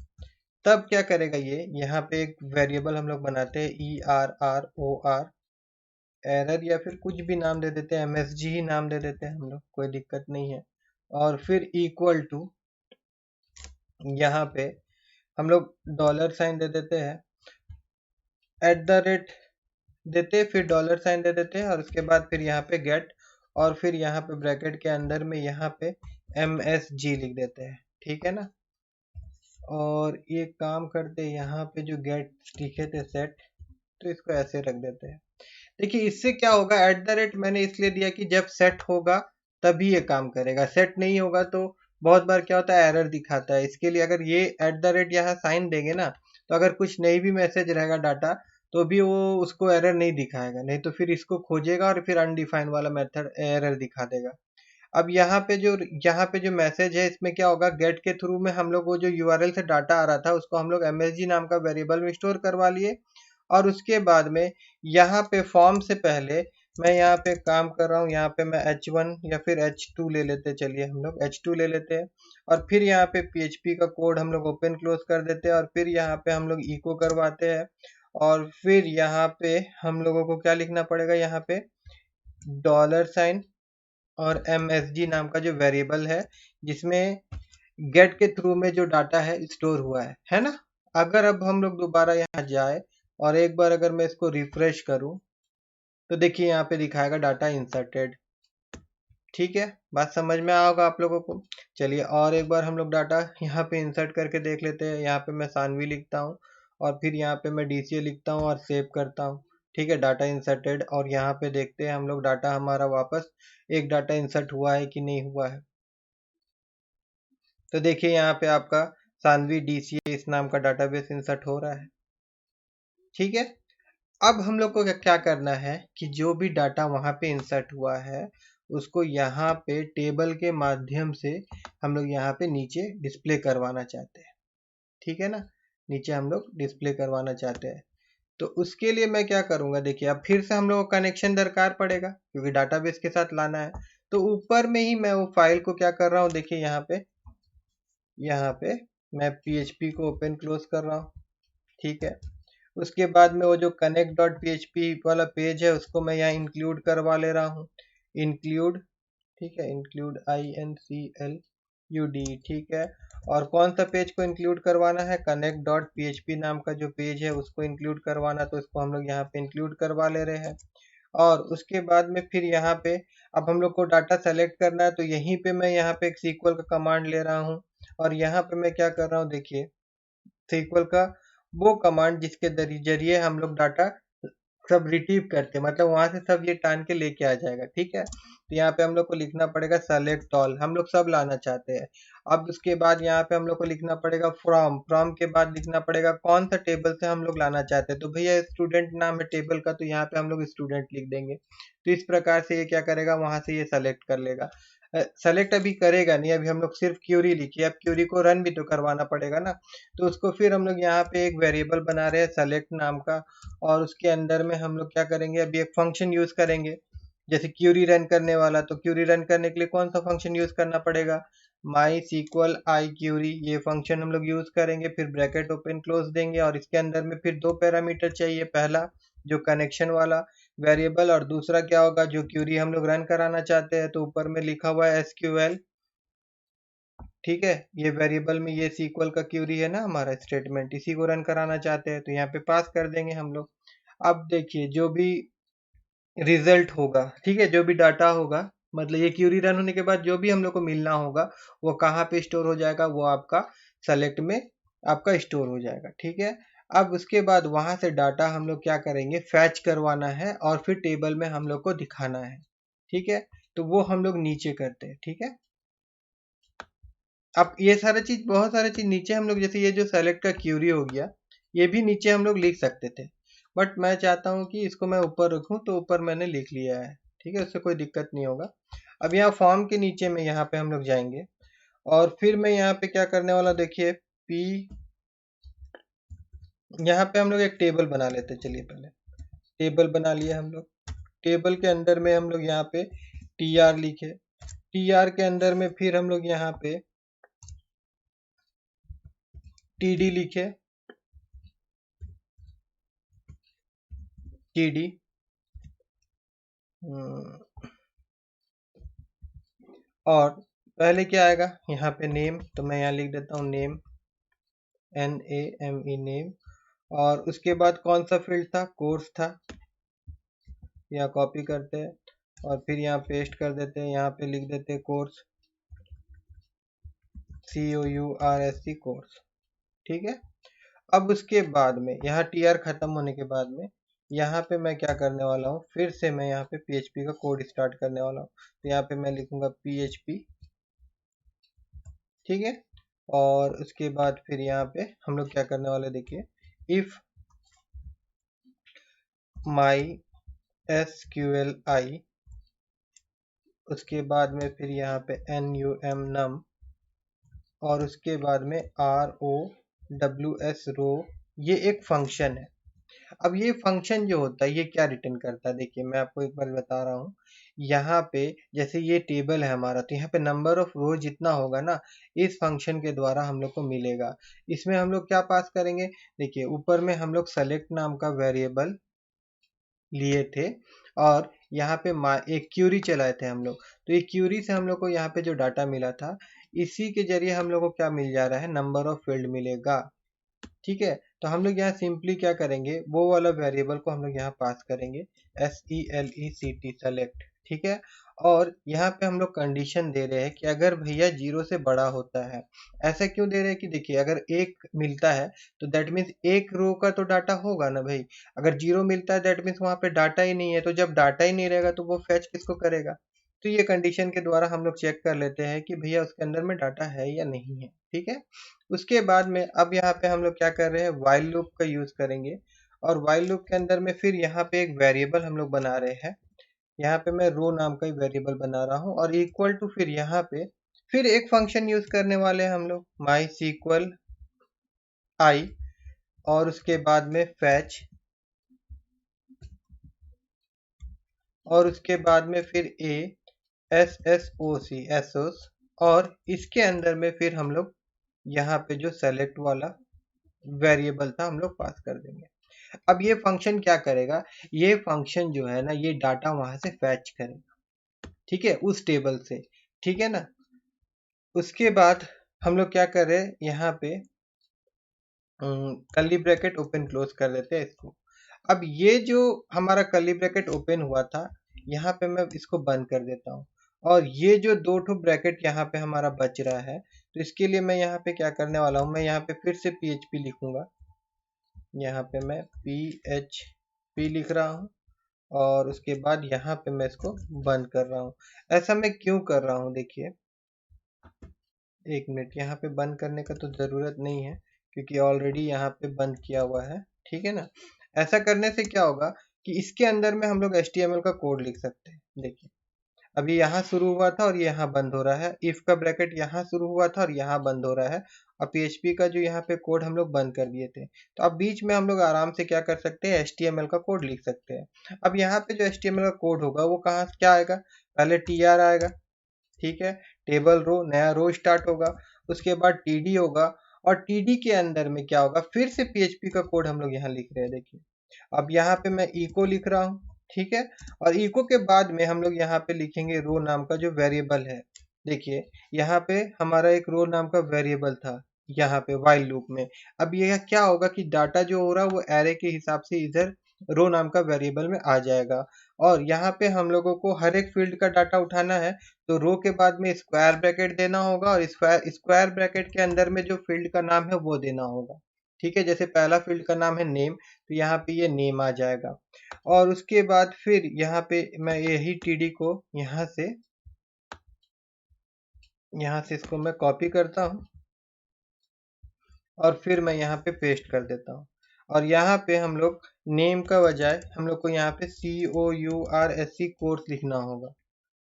तब क्या करेगा ये, यहाँ पे एक वेरिएबल हम लोग बनाते हैं ERROR, एरर या फिर कुछ भी नाम दे देते हैं, msg ही नाम दे देते हैं हम लोग, कोई दिक्कत नहीं है। और फिर इक्वल टू यहाँ पे हम लोग डॉलर साइन दे देते हैं, एट द रेट देते, फिर डॉलर साइन दे देते हैं, और उसके बाद फिर यहाँ पे गेट, और फिर यहाँ पे ब्रैकेट के अंदर में यहाँ पे msg लिख देते हैं, ठीक है ना। और ये काम करते यहाँ पे जो गेट लिखे थे सेट, तो इसको ऐसे रख देते हैं। देखिए इससे क्या होगा, एट द रेट मैंने इसलिए दिया कि जब सेट होगा तभी ये काम करेगा, सेट नहीं होगा तो बहुत बार क्या होता है, एरर दिखाता है। इसके लिए अगर ये एट द रेट यहाँ साइन देंगे ना, तो अगर कुछ नहीं भी मैसेज रहेगा डाटा तो भी वो उसको एरर नहीं दिखाएगा, नहीं तो फिर इसको खोजेगा और फिर अनडिफाइंड वाला मेथड एरर दिखा देगा। अब यहाँ पे जो मैसेज है इसमें क्या होगा, गेट के थ्रू में हम लोग वो जो यूआरएल से डाटा आ रहा था उसको हम लोग msg नाम का वेरिएबल में स्टोर करवा लिए, और उसके बाद में यहाँ पे फॉर्म से पहले मैं यहाँ पे काम कर रहा हूँ, यहाँ पे मैं h1 या फिर h2 ले लेते, चलिए हम लोग h2 ले लेते हैं, और फिर यहाँ पे PHP का कोड हम लोग ओपन क्लोज कर देते हैं, और फिर यहाँ पे हम लोग इको करवाते हैं, और फिर यहाँ पे हम लोगों को क्या लिखना पड़ेगा, यहाँ पे डॉलर साइन और msg नाम का जो वेरिएबल है जिसमें गेट के थ्रू में जो डाटा है स्टोर हुआ है ना। अगर अब हम लोग दोबारा यहाँ जाए और एक बार अगर मैं इसको रिफ्रेश करूं तो देखिए यहाँ पे दिखाएगा डाटा इंसर्टेड। ठीक है, बात समझ में आया होगा आप लोगों को। चलिए और एक बार हम लोग डाटा यहाँ पे इंसर्ट करके देख लेते हैं। यहाँ पे मैं सानवी लिखता हूँ और फिर यहाँ पे मैं DCA लिखता हूँ और सेव करता हूँ। ठीक है, डाटा इंसर्टेड। और यहाँ पे देखते हैं हम लोग डाटा हमारा वापस एक डाटा इंसर्ट हुआ है कि नहीं हुआ है। तो देखिए यहाँ पे आपका सानवी DCA इस नाम का डाटाबेस इंसर्ट हो रहा है। ठीक है, अब हम लोग को क्या करना है कि जो भी डाटा वहाँ पे इंसर्ट हुआ है उसको यहाँ पे टेबल के माध्यम से हम लोग यहाँ पे नीचे डिस्प्ले करवाना चाहते हैं। ठीक है ना, नीचे हम लोग डिस्प्ले करवाना चाहते हैं। तो उसके लिए मैं क्या करूँगा, देखिए अब फिर से हम लोग को कनेक्शन दरकार पड़ेगा क्योंकि डाटाबेस के साथ लाना है। तो ऊपर में ही मैं वो फाइल को क्या कर रहा हूँ, देखिए यहाँ पे मैं PHP को ओपन क्लोज कर रहा हूँ। ठीक है, उसके बाद में वो जो connect.php वाला पेज है उसको मैं यहाँ इंक्लूड करवा ले रहा हूँ। इंक्लूड, ठीक है, इंक्लूड INCLUD। ठीक है, और कौन सा पेज को इंक्लूड करवाना है, connect.php नाम का जो पेज है उसको इंक्लूड करवाना, तो इसको हम लोग यहाँ पे इंक्लूड करवा ले रहे हैं। और उसके बाद में फिर यहाँ पे अब हम लोग को डाटा सेलेक्ट करना है, तो यहीं पे मैं यहाँ पे एक SQL का कमांड ले रहा हूँ और यहाँ पे मैं क्या कर रहा हूँ, देखिए SQL का वो कमांड जिसके जरिए हम लोग डाटा सब रिट्रीव करते हैं, मतलब वहां से सब ये टान के लेके आ जाएगा। ठीक है, तो यहाँ पे हम लोग को लिखना पड़ेगा सेलेक्ट ऑल, हम लोग सब लाना चाहते हैं। अब उसके बाद यहाँ पे हम लोग को लिखना पड़ेगा फ्रॉम के बाद लिखना पड़ेगा कौन सा टेबल से हम लोग लाना चाहते हैं। तो भैया स्टूडेंट नाम है टेबल का, तो यहाँ पे हम लोग स्टूडेंट लिख देंगे। तो इस प्रकार से ये क्या करेगा, वहां से ये सेलेक्ट कर लेगा। सेलेक्ट अभी करेगा नहीं, अभी हम लोग सिर्फ क्यूरी लिखी है, अब क्यूरी को रन भी तो करवाना पड़ेगा ना। तो उसको फिर हम लोग यहाँ पे एक वेरिएबल बना रहे हैं सेलेक्ट नाम का, और उसके अंदर में हम लोग क्या करेंगे, अभी एक फंक्शन यूज करेंगे जैसे क्यूरी रन करने वाला। तो क्यूरी रन करने के लिए कौन सा फंक्शन यूज करना पड़ेगा, माई SQL आई क्यूरी, ये फंक्शन हम लोग यूज करेंगे। फिर ब्रैकेट ओपन क्लोज देंगे और इसके अंदर में फिर दो पैरामीटर चाहिए, पहला जो कनेक्शन वाला वेरिएबल और दूसरा क्या होगा जो क्यूरी हम लोग रन कराना चाहते हैं। तो ऊपर में लिखा हुआ है SQL। ठीक है, ये वेरिएबल में ये SQL का क्यूरी है ना हमारा स्टेटमेंट, इसी को रन कराना चाहते हैं, तो यहाँ पे पास कर देंगे हम लोग। अब देखिए जो भी रिजल्ट होगा, ठीक है, जो भी डाटा होगा, मतलब ये क्यूरी रन होने के बाद जो भी हम लोग को मिलना होगा वो कहाँ पे स्टोर हो जाएगा, वो आपका सेलेक्ट में आपका स्टोर हो जाएगा। ठीक है, अब उसके बाद वहां से डाटा हम लोग क्या करेंगे, फैच करवाना है और फिर टेबल में हम लोग को दिखाना है। ठीक है, तो वो हम लोग नीचे करते हैं। ठीक है, अब ये सारा चीज, बहुत सारे चीज नीचे हम लोग, जैसे ये जो सेलेक्ट का क्यूरी हो गया, ये भी नीचे हम लोग लिख सकते थे, बट मैं चाहता हूँ कि इसको मैं ऊपर रखूँ, तो ऊपर मैंने लिख लिया है। ठीक है, उससे कोई दिक्कत नहीं होगा। अब यहाँ फॉर्म के नीचे में यहाँ पे हम लोग जाएंगे और फिर मैं यहाँ पे क्या करने वाला, देखिए पी, यहाँ पे हम लोग एक टेबल बना लेते हैं। चलिए पहले टेबल बना लिया हम लोग। टेबल के अंदर में हम लोग यहाँ पे TR लिखे, TR के अंदर में फिर हम लोग यहाँ पे TD लिखे, TD और पहले क्या आएगा यहाँ पे नेम, तो मैं यहाँ लिख देता हूँ नेम, NAME नेम। और उसके बाद कौन सा फील्ड था, कोर्स था। यहाँ कॉपी करते हैं और फिर यहाँ पेस्ट कर देते हैं, यहाँ पे लिख देते हैं कोर्स, COURSE कोर्स। ठीक है, अब उसके बाद में यहाँ TR खत्म होने के बाद में यहाँ पे मैं क्या करने वाला हूँ, फिर से मैं यहाँ पे PHP का कोड स्टार्ट करने वाला हूँ। तो यहाँ पे मैं लिखूंगा PHP। ठीक है, और उसके बाद फिर यहाँ पे हम लोग क्या करने वाले, देखिए इफ माई SQLi, उसके बाद में फिर यहाँ पे num और उसके बाद में ROWS रो, ये एक फंक्शन है। अब ये फंक्शन जो होता है ये क्या रिटर्न करता है, देखिए मैं आपको एक बार बता रहा हूँ। यहाँ पे जैसे ये टेबल है हमारा, तो यहाँ पे नंबर ऑफ रो जितना होगा ना, इस फंक्शन के द्वारा हम लोग को मिलेगा। इसमें हम लोग क्या पास करेंगे, देखिए ऊपर में हम लोग सेलेक्ट नाम का वेरिएबल लिए थे और यहाँ पे एक क्यूरी चलाए थे हम लोग, तो ये क्यूरी से हम लोग को यहाँ पे जो डाटा मिला था, इसी के जरिए हम लोग को क्या मिल जा रहा है, नंबर ऑफ फील्ड मिलेगा। ठीक है, तो हम लोग यहाँ सिंपली क्या करेंगे, वो वाला वेरिएबल को हम लोग यहाँ पास करेंगे, SELECT सेलेक्ट। ठीक है, और यहाँ पे हम लोग कंडीशन दे रहे हैं कि अगर भैया 0 से बड़ा होता है। ऐसा क्यों दे रहे हैं कि देखिए, अगर 1 मिलता है तो दैट मीन्स एक रो का तो डाटा होगा ना भाई। अगर 0 मिलता है दैट मीन्स वहाँ पे डाटा ही नहीं है, तो जब डाटा ही नहीं रहेगा तो वो फैच किसको करेगा। तो ये कंडीशन के द्वारा हम लोग चेक कर लेते हैं कि भैया उसके अंदर में डाटा है या नहीं है। ठीक है, उसके बाद में अब यहाँ पे हम लोग क्या कर रहे हैं, व्हाइल लूप का यूज करेंगे। और व्हाइल लूप के अंदर में फिर यहाँ पे एक वेरिएबल हम लोग बना रहे हैं। यहाँ पे मैं रो नाम का ही वेरिएबल बना रहा हूँ, और इक्वल टू फिर यहाँ पे फिर एक फंक्शन यूज करने वाले हैं हम लोग, माई सीक्वल आई, और उसके बाद में फैच, और उसके बाद में फिर ए SSOC, और इसके अंदर में फिर हम लोग यहाँ पे जो सेलेक्ट वाला वेरिएबल था हम लोग पास कर देंगे। अब ये फंक्शन क्या करेगा, ये फंक्शन जो है ना, ये डाटा वहां से फैच करेगा। ठीक है, उस टेबल से। ठीक है ना, उसके बाद हम लोग क्या कर रहे हैं, यहाँ पे कर्ली ब्रैकेट ओपन क्लोज कर देते हैं इसको। अब ये जो हमारा कर्ली ब्रैकेट ओपन हुआ था, यहाँ पे मैं इसको बंद कर देता हूँ, और ये जो दो ठो ब्रैकेट यहाँ पे हमारा बच रहा है, तो इसके लिए मैं यहाँ पे क्या करने वाला हूँ, मैं यहाँ पे फिर से PHP लिखूंगा। यहाँ पे मैं PHP लिख रहा हूँ, और उसके बाद यहाँ पे मैं इसको बंद कर रहा हूँ। ऐसा मैं क्यों कर रहा हूँ, देखिए, एक मिनट, यहाँ पे बंद करने का तो ज़रूरत नहीं है, क्योंकि ऑलरेडी यहाँ पे बंद किया हुआ है। ठीक है ना, ऐसा करने से क्या होगा कि इसके अंदर में हम लोग HTML का कोड लिख सकते हैं। देखिए, अभी यहाँ शुरू हुआ था और ये यहाँ बंद हो रहा है, इफ का ब्रैकेट यहाँ शुरू हुआ था और यहाँ बंद हो रहा है, और PHP का जो यहाँ पे कोड हम लोग बंद कर दिए थे। तो अब बीच में हम लोग आराम से क्या कर सकते हैं, HTML का कोड लिख सकते हैं। अब यहाँ पे जो HTML का कोड होगा वो कहाँ क्या आएगा, पहले TR आएगा। ठीक है, टेबल रो, नया रो स्टार्ट होगा, उसके बाद TD होगा, और TD के अंदर में क्या होगा, फिर से PHP का कोड हम लोग यहाँ लिख रहे हैं। देखिए, अब यहाँ पे मैं इको लिख रहा हूँ। ठीक है, और इको के बाद में हम लोग यहाँ पे लिखेंगे रो नाम का जो वेरिएबल है। देखिए, यहाँ पे हमारा एक रो नाम का वेरिएबल था यहाँ पे व्हाइल लूप में। अब यह क्या होगा कि डाटा जो हो रहा है वो एरे के हिसाब से इधर रो नाम का वेरिएबल में आ जाएगा, और यहाँ पे हम लोगों को हर एक फील्ड का डाटा उठाना है, तो रो के बाद में स्क्वायर ब्रैकेट देना होगा, और स्क्वायर ब्रैकेट के अंदर में जो फील्ड का नाम है वो देना होगा। ठीक है, जैसे पहला फील्ड का नाम है नेम, तो यहाँ पे ये नेम आ जाएगा, और उसके बाद फिर यहाँ पे मैं यही TD को यहाँ से इसको मैं कॉपी करता हूँ, और फिर मैं यहाँ पे पेस्ट कर देता हूँ। और यहाँ पे हम लोग नेम का बजाय हम लोग को यहाँ पे COURSE कोर्स लिखना होगा।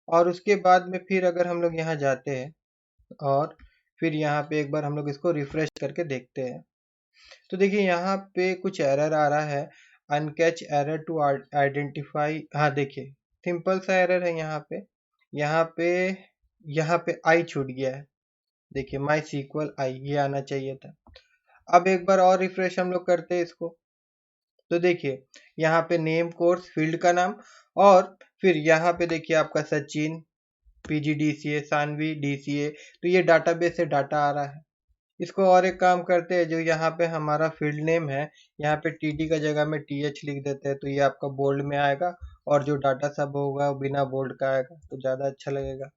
और उसके बाद में फिर अगर हम लोग यहाँ जाते हैं, और फिर यहाँ पे एक बार हम लोग इसको रिफ्रेश करके देखते हैं, तो देखिए यहाँ पे कुछ एरर आ रहा है, अनकैच एरर टू आइडेंटिफाई। हाँ देखिए, सिंपल सा एरर है यहाँ पे यहाँ पे आई छूट गया है। देखिए, माई सीक्वल आई ये आना चाहिए था। अब एक बार और रिफ्रेश हम लोग करते हैं इसको, तो देखिए यहाँ पे नेम कोर्स फील्ड का नाम, और फिर यहाँ पे देखिए आपका सचिन PGDCA सानवी DCA, तो ये डाटाबेस से डाटा आ रहा है। इसको और एक काम करते हैं, जो यहाँ पे हमारा फील्ड नेम है, यहाँ पे TD का जगह में TH लिख देते हैं, तो ये आपका बोल्ड में आएगा, और जो डाटा सब होगा वो बिना बोल्ड का आएगा, तो ज़्यादा अच्छा लगेगा।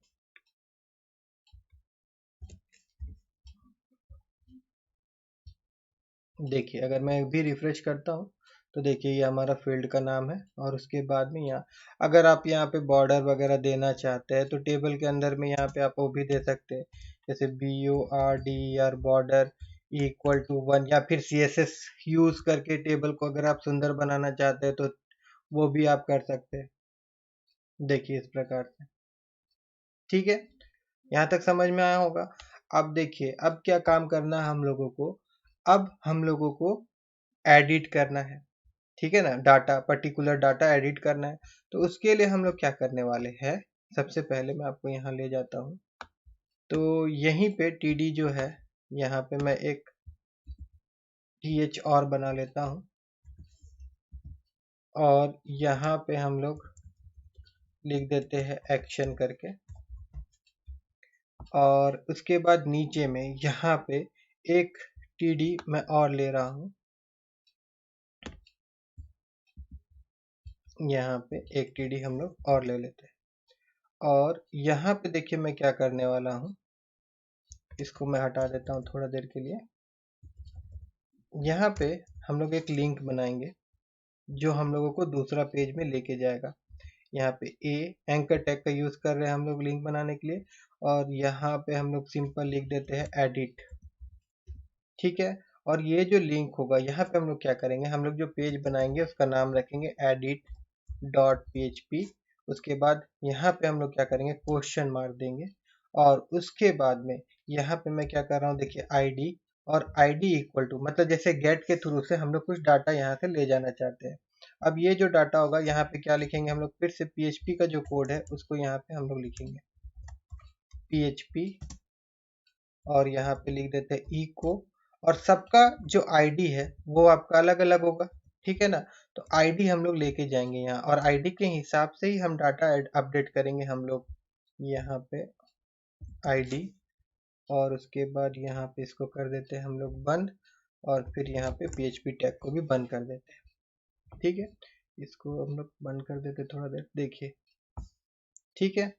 देखिए, अगर मैं भी रिफ्रेश करता हूँ, तो देखिए ये हमारा फील्ड का नाम है, और उसके बाद में यहाँ अगर आप यहाँ पे बॉर्डर वगैरह देना चाहते हैं, तो टेबल के अंदर में यहाँ पे आप वो भी दे सकते हैं, जैसे BORDER बॉर्डर इक्वल टू 1, या फिर CSS यूज करके टेबल को अगर आप सुंदर बनाना चाहते हैं तो वो भी आप कर सकते हैं। देखिए इस प्रकार से। ठीक है, यहाँ तक समझ में आया होगा। अब देखिए, अब क्या काम करना है हम लोगों को, अब हम लोगों को एडिट करना है। ठीक है ना, डाटा, पर्टिकुलर डाटा एडिट करना है, तो उसके लिए हम लोग क्या करने वाले हैं, सबसे पहले मैं आपको यहाँ ले जाता हूँ। तो यहीं पे TD जो है, यहाँ पे मैं एक TH और बना लेता हूँ, और यहाँ पे हम लोग लिख देते हैं एक्शन करके, और उसके बाद नीचे में यहाँ पे एक टीडी मैं और ले रहा हूँ, यहाँ पे एक टीडी हम लोग और ले लेते हैं। और यहाँ पे देखिए मैं क्या करने वाला हूँ, इसको मैं हटा देता हूँ थोड़ा देर के लिए। यहाँ पे हम लोग एक लिंक बनाएंगे जो हम लोगों को दूसरा पेज में लेके जाएगा। यहाँ पे एंकर टैग का यूज कर रहे हैं हम लोग लिंक बनाने के लिए, और यहाँ पे हम लोग सिंपल लिख देते हैं एडिट, ठीक है। और ये जो लिंक होगा यहाँ पे हम लोग क्या करेंगे, हम लोग जो पेज बनाएंगे उसका नाम रखेंगे edit.php। उसके बाद यहाँ पे हम लोग क्या करेंगे, क्वेश्चन मार्क देंगे, और उसके बाद में यहाँ पे मैं क्या कर रहा हूँ देखिए आईडी, और आईडी इक्वल टू मतलब जैसे गेट के थ्रू से हम लोग कुछ डाटा यहाँ से ले जाना चाहते हैं। अब ये जो डाटा होगा यहाँ पे क्या लिखेंगे हम लोग, फिर से PHP का जो कोड है उसको यहाँ पे हम लोग लिखेंगे PHP, और यहाँ पे लिख देते हैं इको, और सबका जो आईडी है वो आपका अलग अलग होगा, ठीक है ना। तो आईडी हम लोग लेके जाएंगे यहाँ, और आईडी के हिसाब से ही हम डाटा अपडेट करेंगे हम लोग। यहाँ पे आईडी, और उसके बाद यहाँ पे इसको कर देते हैं हम लोग बंद, और फिर यहाँ पे PHP टैग को भी बंद कर देते हैं, ठीक है। इसको हम लोग बंद कर देते थोड़ा देर, देखिए ठीक है।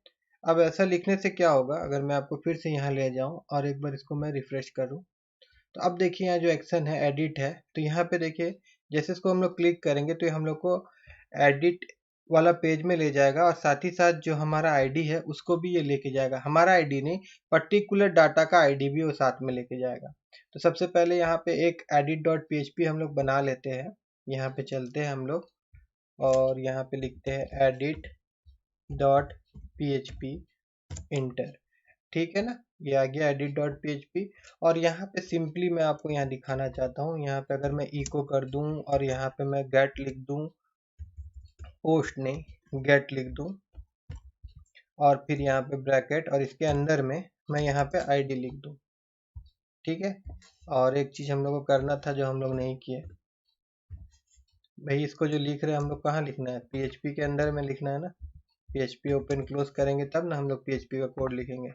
अब ऐसा लिखने से क्या होगा, अगर मैं आपको फिर से यहाँ ले जाऊँ और एक बार इसको मैं रिफ्रेश करूँ, तो अब देखिए यहाँ जो एक्शन है एडिट है, तो यहाँ पे देखिए जैसे इसको हम लोग क्लिक करेंगे तो ये हम लोग को एडिट वाला पेज में ले जाएगा, और साथ ही साथ जो हमारा आईडी है उसको भी ये लेके जाएगा। हमारा आईडी नहीं, पर्टिकुलर डाटा का आईडी भी वो साथ में लेके जाएगा। तो सबसे पहले यहाँ पे एक edit.php हम लोग बना लेते हैं। यहाँ पे चलते हैं हम लोग, और यहाँ पे लिखते हैं edit.php इंटर, ठीक है ना। ये आ गया edit.php। और यहाँ पे सिंपली मैं आपको यहाँ दिखाना चाहता हूँ, यहाँ पे अगर मैं इको कर दूँ और यहाँ पे मैं गेट लिख दूँ, पोस्ट नहीं गेट लिख दूँ, और फिर यहाँ पे ब्रैकेट, और इसके अंदर में मैं यहाँ पे आईडी लिख दूँ, ठीक है। और एक चीज़ हम लोग को करना था जो हम लोग नहीं किए भाई, इसको जो लिख रहे हैं हम लोग कहाँ लिखना है, PHP के अंदर में लिखना है ना। PHP ओपन क्लोज करेंगे तब ना हम लोग PHP का कोड लिखेंगे।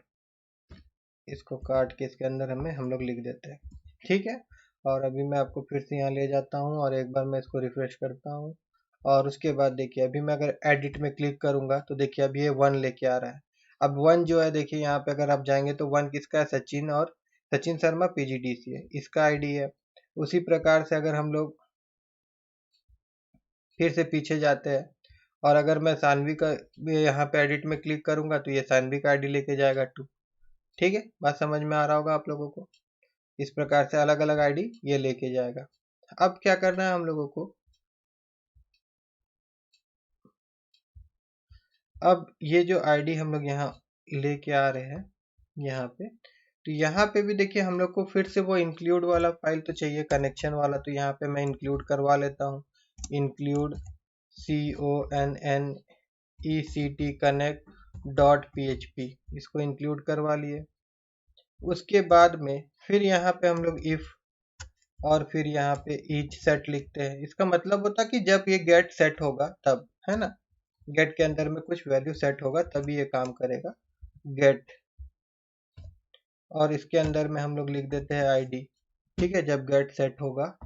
इसको काट के इसके अंदर हम लोग लिख देते हैं, ठीक है। और अभी मैं आपको फिर से यहाँ ले जाता हूँ, और एक बार मैं इसको रिफ्रेश करता हूँ, और उसके बाद देखिए अभी मैं अगर एडिट में क्लिक करूँगा तो देखिए अभी ये 1 लेके आ रहा है। अब 1 जो है देखिए यहाँ पे अगर आप जाएंगे तो 1 किसका है, सचिन, और सचिन शर्मा PGDC है, इसका आईडी है। उसी प्रकार से अगर हम लोग फिर से पीछे जाते हैं, और अगर मैं सानवी का यहाँ पे एडिट में क्लिक करूंगा तो ये सानवी का आईडी लेके जाएगा 2, ठीक है। बात समझ में आ रहा होगा आप लोगों को। इस प्रकार से अलग अलग आईडी ये लेके जाएगा। अब क्या करना है हम लोगों को, अब ये जो आईडी हम लोग यहाँ लेके आ रहे हैं यहाँ पे, तो यहाँ पे भी देखिए हम लोग को फिर से वो इंक्लूड वाला फाइल तो चाहिए, कनेक्शन वाला। तो यहाँ पे मैं इंक्लूड करवा लेता हूँ, इंक्लूड CONNECT connect.php, इसको इंक्लूड करवा लिए। उसके बाद में फिर यहाँ पे हम लोग इफ, और फिर यहाँ पे ईच सेट लिखते हैं। इसका मतलब होता कि जब ये गेट सेट होगा तब, है ना, गेट के अंदर में कुछ वैल्यू सेट होगा तभी ये काम करेगा, गेट। और इसके अंदर में हम लोग लिख देते हैं आईडी, ठीक है, जब गेट सेट होगा।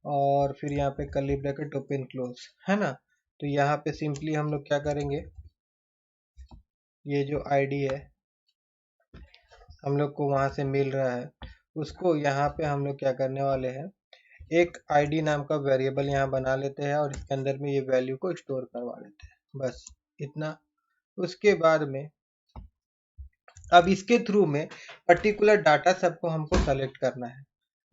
और फिर यहाँ पे कर्ली ब्रैकेट ओपन क्लोज, है ना। तो यहाँ पे सिंपली हम लोग क्या करेंगे, ये जो आईडी है हम लोग को वहां से मिल रहा है, उसको यहाँ पे हम लोग क्या करने वाले हैं, एक आईडी नाम का वेरिएबल यहाँ बना लेते हैं, और इसके अंदर में ये वैल्यू को स्टोर करवा लेते हैं, बस इतना। उसके बाद में अब इसके थ्रू में पर्टिकुलर डाटा सबको हमको सेलेक्ट करना है।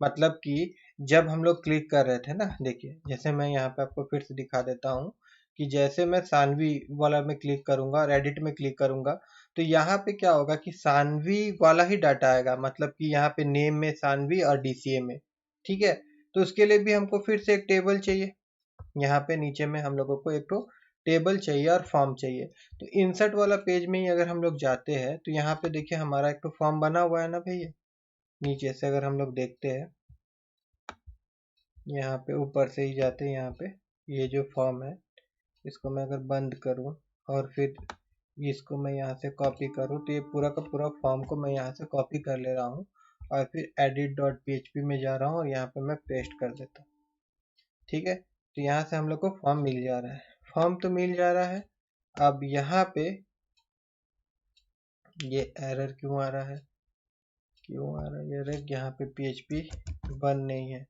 मतलब कि जब हम लोग क्लिक कर रहे थे ना, देखिए जैसे मैं यहाँ पे आपको फिर से दिखा देता हूँ कि जैसे मैं सानवी वाला में क्लिक करूंगा और एडिट में क्लिक करूंगा, तो यहाँ पे क्या होगा कि सानवी वाला ही डाटा आएगा, मतलब कि यहाँ पे नेम में सानवी और DCA में, ठीक है। तो उसके लिए भी हमको फिर से एक टेबल चाहिए, यहाँ पे नीचे में हम लोगों को एक तो टेबल चाहिए और फॉर्म चाहिए। तो इंसर्ट वाला पेज में ही अगर हम लोग जाते हैं तो यहाँ पे देखिए हमारा एक तो फॉर्म बना हुआ है ना भैया, नीचे से अगर हम लोग देखते हैं, यहाँ पे ऊपर से ही जाते हैं, यहाँ पे ये जो फॉर्म है इसको मैं अगर बंद करूँ और फिर इसको मैं यहाँ से कॉपी करूँ तो ये पूरा का पूरा फॉर्म को मैं यहाँ से कॉपी कर ले रहा हूँ और फिर edit.php में जा रहा हूँ और यहाँ पे मैं पेस्ट कर देता हूँ। ठीक है, तो यहाँ से हम लोग को फॉर्म मिल जा रहा है। फॉर्म तो मिल जा रहा है। अब यहाँ पे ये एरर क्यों आ रहा है, एरर यहाँ पे PHP बन नहीं है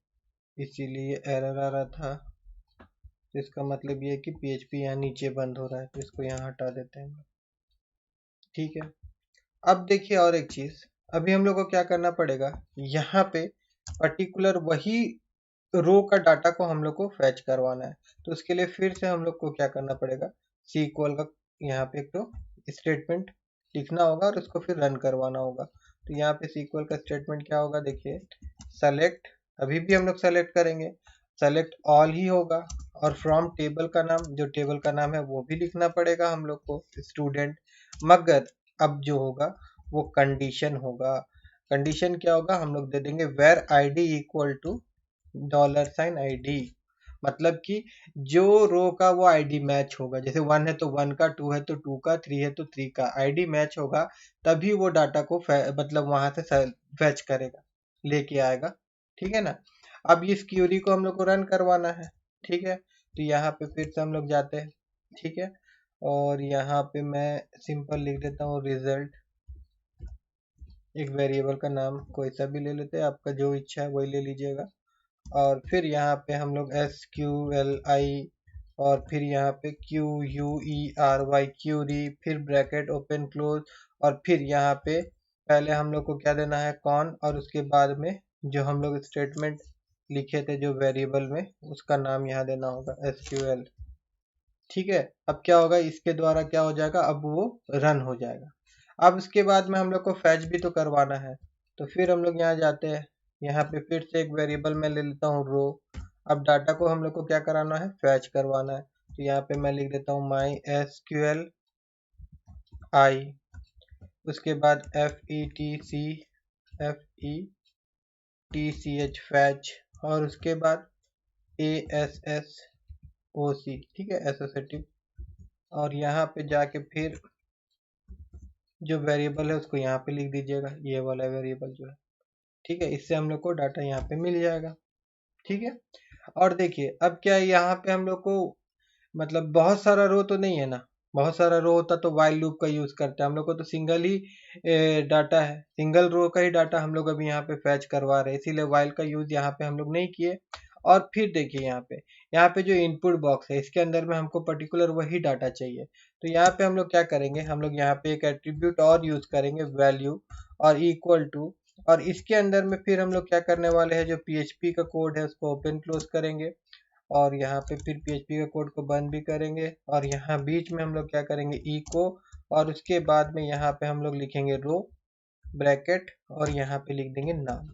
इसीलिए एरर आ रहा था। तो इसका मतलब ये है कि PHP यहाँ नीचे बंद हो रहा है, तो इसको यहाँ हटा देते हैं। ठीक है, अब देखिए और एक चीज, अभी हम लोग को क्या करना पड़ेगा, यहाँ पे पर्टिकुलर वही रो का डाटा को हम लोग को फैच करवाना है। तो उसके लिए फिर से हम लोग को क्या करना पड़ेगा, SQL का यहाँ पे एक तो स्टेटमेंट लिखना होगा और उसको फिर रन करवाना होगा। तो यहाँ पे SQL का स्टेटमेंट क्या होगा, देखिए सेलेक्ट, अभी भी हम लोग सेलेक्ट करेंगे, सेलेक्ट ऑल ही होगा और फ्रॉम टेबल का नाम, जो टेबल का नाम है वो भी लिखना पड़ेगा हम लोग को, स्टूडेंट। मगर अब जो होगा वो कंडीशन होगा। कंडीशन क्या होगा, हम लोग दे देंगे where ID equal to $ID, मतलब कि जो रो का वो ID मैच होगा, जैसे 1 है तो 1 का, 2 है तो 2 का, 3 है तो 3 का ID मैच होगा, तभी वो डाटा को मतलब वहां से फैच करेगा, लेके आएगा। ठीक है ना। अब इस क्यूरी को हम लोग को रन करवाना है। ठीक है, तो यहाँ पे फिर से हम लोग जाते हैं। ठीक है, और यहाँ पे मैं सिंपल लिख देता हूँ रिजल्ट, एक वेरिएबल का नाम कोई सा भी ले लेते हैं, आपका जो इच्छा है वही ले लीजिएगा। और फिर यहाँ पे हम लोग SQLI और फिर यहाँ पे QUERY क्यूरी, फिर ब्रैकेट ओपन क्लोज, और फिर यहाँ पे पहले हम लोग को क्या देना है, कौन, और उसके बाद में जो हम लोग स्टेटमेंट लिखे थे जो वेरिएबल में, उसका नाम यहाँ देना होगा SQL। ठीक है, अब क्या होगा, इसके द्वारा क्या हो जाएगा, अब वो रन हो जाएगा। अब उसके बाद में हम लोग को फैच भी तो करवाना है, तो फिर हम लोग यहाँ जाते हैं, यहाँ पे फिर से एक वेरिएबल में ले लेता हूँ रो। अब डाटा को हम लोग को क्या कराना है, फैच करवाना है। तो यहाँ पे मैं लिख देता हूँ MySQL I, उसके बाद FETch फैच, और उसके बाद ASSOC, ठीक है, एसोसिएटिव। और यहाँ पे जाके फिर जो वेरिएबल है उसको यहाँ पे लिख दीजिएगा, ये वाला वेरिएबल जो है। ठीक है, इससे हम लोग को डाटा यहाँ पे मिल जाएगा। ठीक है, और देखिए अब क्या है, यहाँ पे हम लोग को मतलब बहुत सारा रो तो नहीं है ना, बहुत सारा रो होता तो वाइल लूप का यूज करते हैं। हम लोग को तो सिंगल ही डाटा है, सिंगल रो का ही डाटा हम लोग अभी यहाँ पे फैच करवा रहे हैं, इसीलिए वाइल का यूज यहाँ पे हम लोग नहीं किए। और फिर देखिए यहाँ पे जो इनपुट बॉक्स है इसके अंदर में हमको पर्टिकुलर वही डाटा चाहिए। तो यहाँ पे हम लोग क्या करेंगे, हम लोग यहाँ पे एक एट्रीब्यूट और यूज करेंगे, वैल्यू और इक्वल टू, और इसके अंदर में फिर हम लोग क्या करने वाले हैं, जो PHP का कोड है उसको ओपन क्लोज करेंगे, और यहाँ पे फिर PHP का कोड को बंद भी करेंगे, और यहाँ बीच में हम लोग क्या करेंगे, इको, और उसके बाद में यहाँ पे हम लोग लिखेंगे रो ब्रैकेट, और यहाँ पे लिख देंगे नाम।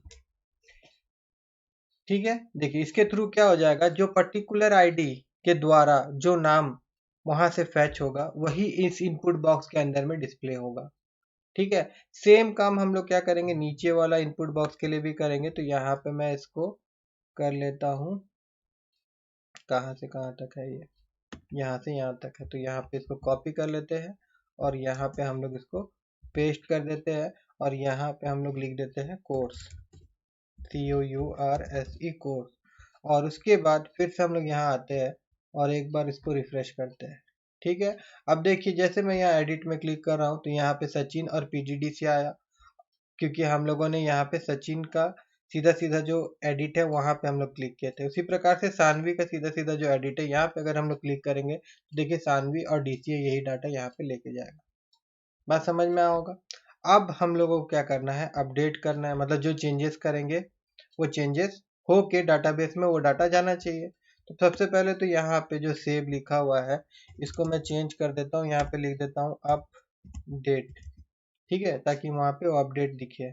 ठीक है, देखिए इसके थ्रू क्या हो जाएगा, जो पर्टिकुलर ID के द्वारा जो नाम वहां से फैच होगा वही इस इनपुट बॉक्स के अंदर में डिस्प्ले होगा। ठीक है, सेम काम हम लोग क्या करेंगे, नीचे वाला इनपुट बॉक्स के लिए भी करेंगे। तो यहाँ पे मैं इसको कर लेता हूँ, कहाँ से कहाँ तक है ये, यहाँ से यहाँ तक है, तो यहाँ पे इसको कॉपी कर लेते हैं और यहाँ पे हम लोग इसको पेस्ट कर देते हैं, और यहाँ पे हम लोग लिख देते हैं कोर्स, COURSE कोर्स। और उसके बाद फिर से हम लोग यहाँ आते हैं और एक बार इसको रिफ्रेश करते हैं। ठीक है, अब देखिए जैसे मैं यहाँ एडिट में क्लिक कर रहा हूँ तो यहाँ पे सचिन और PGD से आया, क्योंकि हम लोगों ने यहाँ पे सचिन का सीधा सीधा जो एडिट है वहां पे हम लोग क्लिक किए थे। उसी प्रकार से सानवी का सीधा सीधा जो एडिट है यहाँ पे अगर हम लोग क्लिक करेंगे तो देखिए सानवी और DCA यही डाटा यहाँ पे लेके जाएगा। बात समझ में आया होगा। अब हम लोगों को क्या करना है, अपडेट करना है, मतलब जो चेंजेस करेंगे वो चेंजेस हो के डाटाबेस में वो डाटा जाना चाहिए। तो सबसे पहले तो यहाँ पे जो सेव लिखा हुआ है इसको मैं चेंज कर देता हूँ, यहाँ पे लिख देता हूँ अपडेट। ठीक है, ताकि वहाँ पे वो अपडेट दिखे।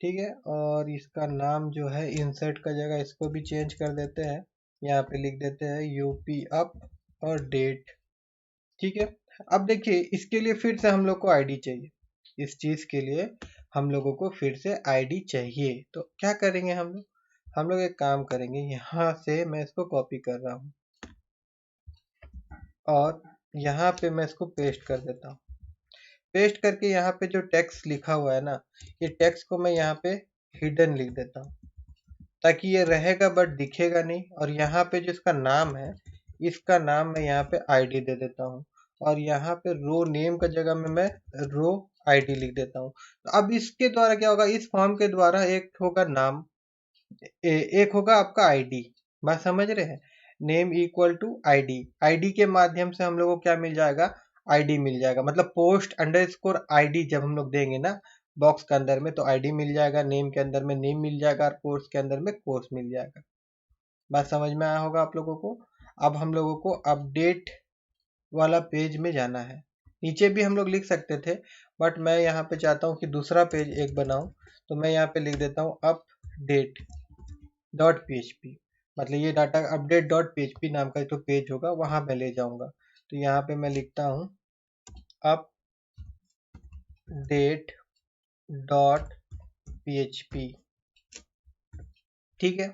ठीक है, और इसका नाम जो है इंसर्ट का जगह इसको भी चेंज कर देते हैं, यहाँ पे लिख देते हैं UP अप और डेट। ठीक है, अब देखिए इसके लिए फिर से हम लोग को ID चाहिए, इस चीज के लिए हम लोगों को फिर से ID चाहिए। तो क्या करेंगे हम लोग एक काम करेंगे, यहाँ से मैं इसको कॉपी कर रहा हूँ और यहाँ पे मैं इसको पेस्ट कर देता हूँ। पेस्ट करके यहाँ पे जो टेक्स्ट लिखा हुआ है ना, ये टेक्स्ट को मैं यहाँ पे हिडन लिख देता हूँ, ताकि ये रहेगा बट दिखेगा नहीं। और यहाँ पे जो इसका नाम है, इसका नाम मैं यहाँ पे आईडी दे देता हूँ, और यहाँ पे रो नेम का जगह में मैं रो आईडी लिख देता हूँ। तो अब इसके द्वारा क्या होगा, इस फॉर्म के द्वारा एक होगा नाम, एक होगा आपका आईडी। बात समझ रहे हैं? Name equal to ID, ID के माध्यम से हम लोग को क्या मिल जाएगा, आईडी मिल जाएगा। मतलब पोस्ट अंडरस्कोर आईडी जब हम लोग देंगे ना बॉक्स के अंदर में, तो आईडी मिल जाएगा, नेम के अंदर में नेम मिल जाएगा, और कोर्स के अंदर में कोर्स मिल जाएगा। बात समझ में आया होगा आप लोगों को। अब हम लोगों को अपडेट वाला पेज में जाना है। नीचे भी हम लोग लिख सकते थे, बट मैं यहाँ पे चाहता हूँ कि दूसरा पेज एक बनाऊं, तो मैं यहाँ पे लिख देता हूँ अपडेट डॉट php। मतलब ये डाटा अपडेट डॉट php नाम का जो पेज होगा वहां मैं ले जाऊंगा। तो यहाँ पे मैं लिखता हूँ अपडेट डॉट php। ठीक है।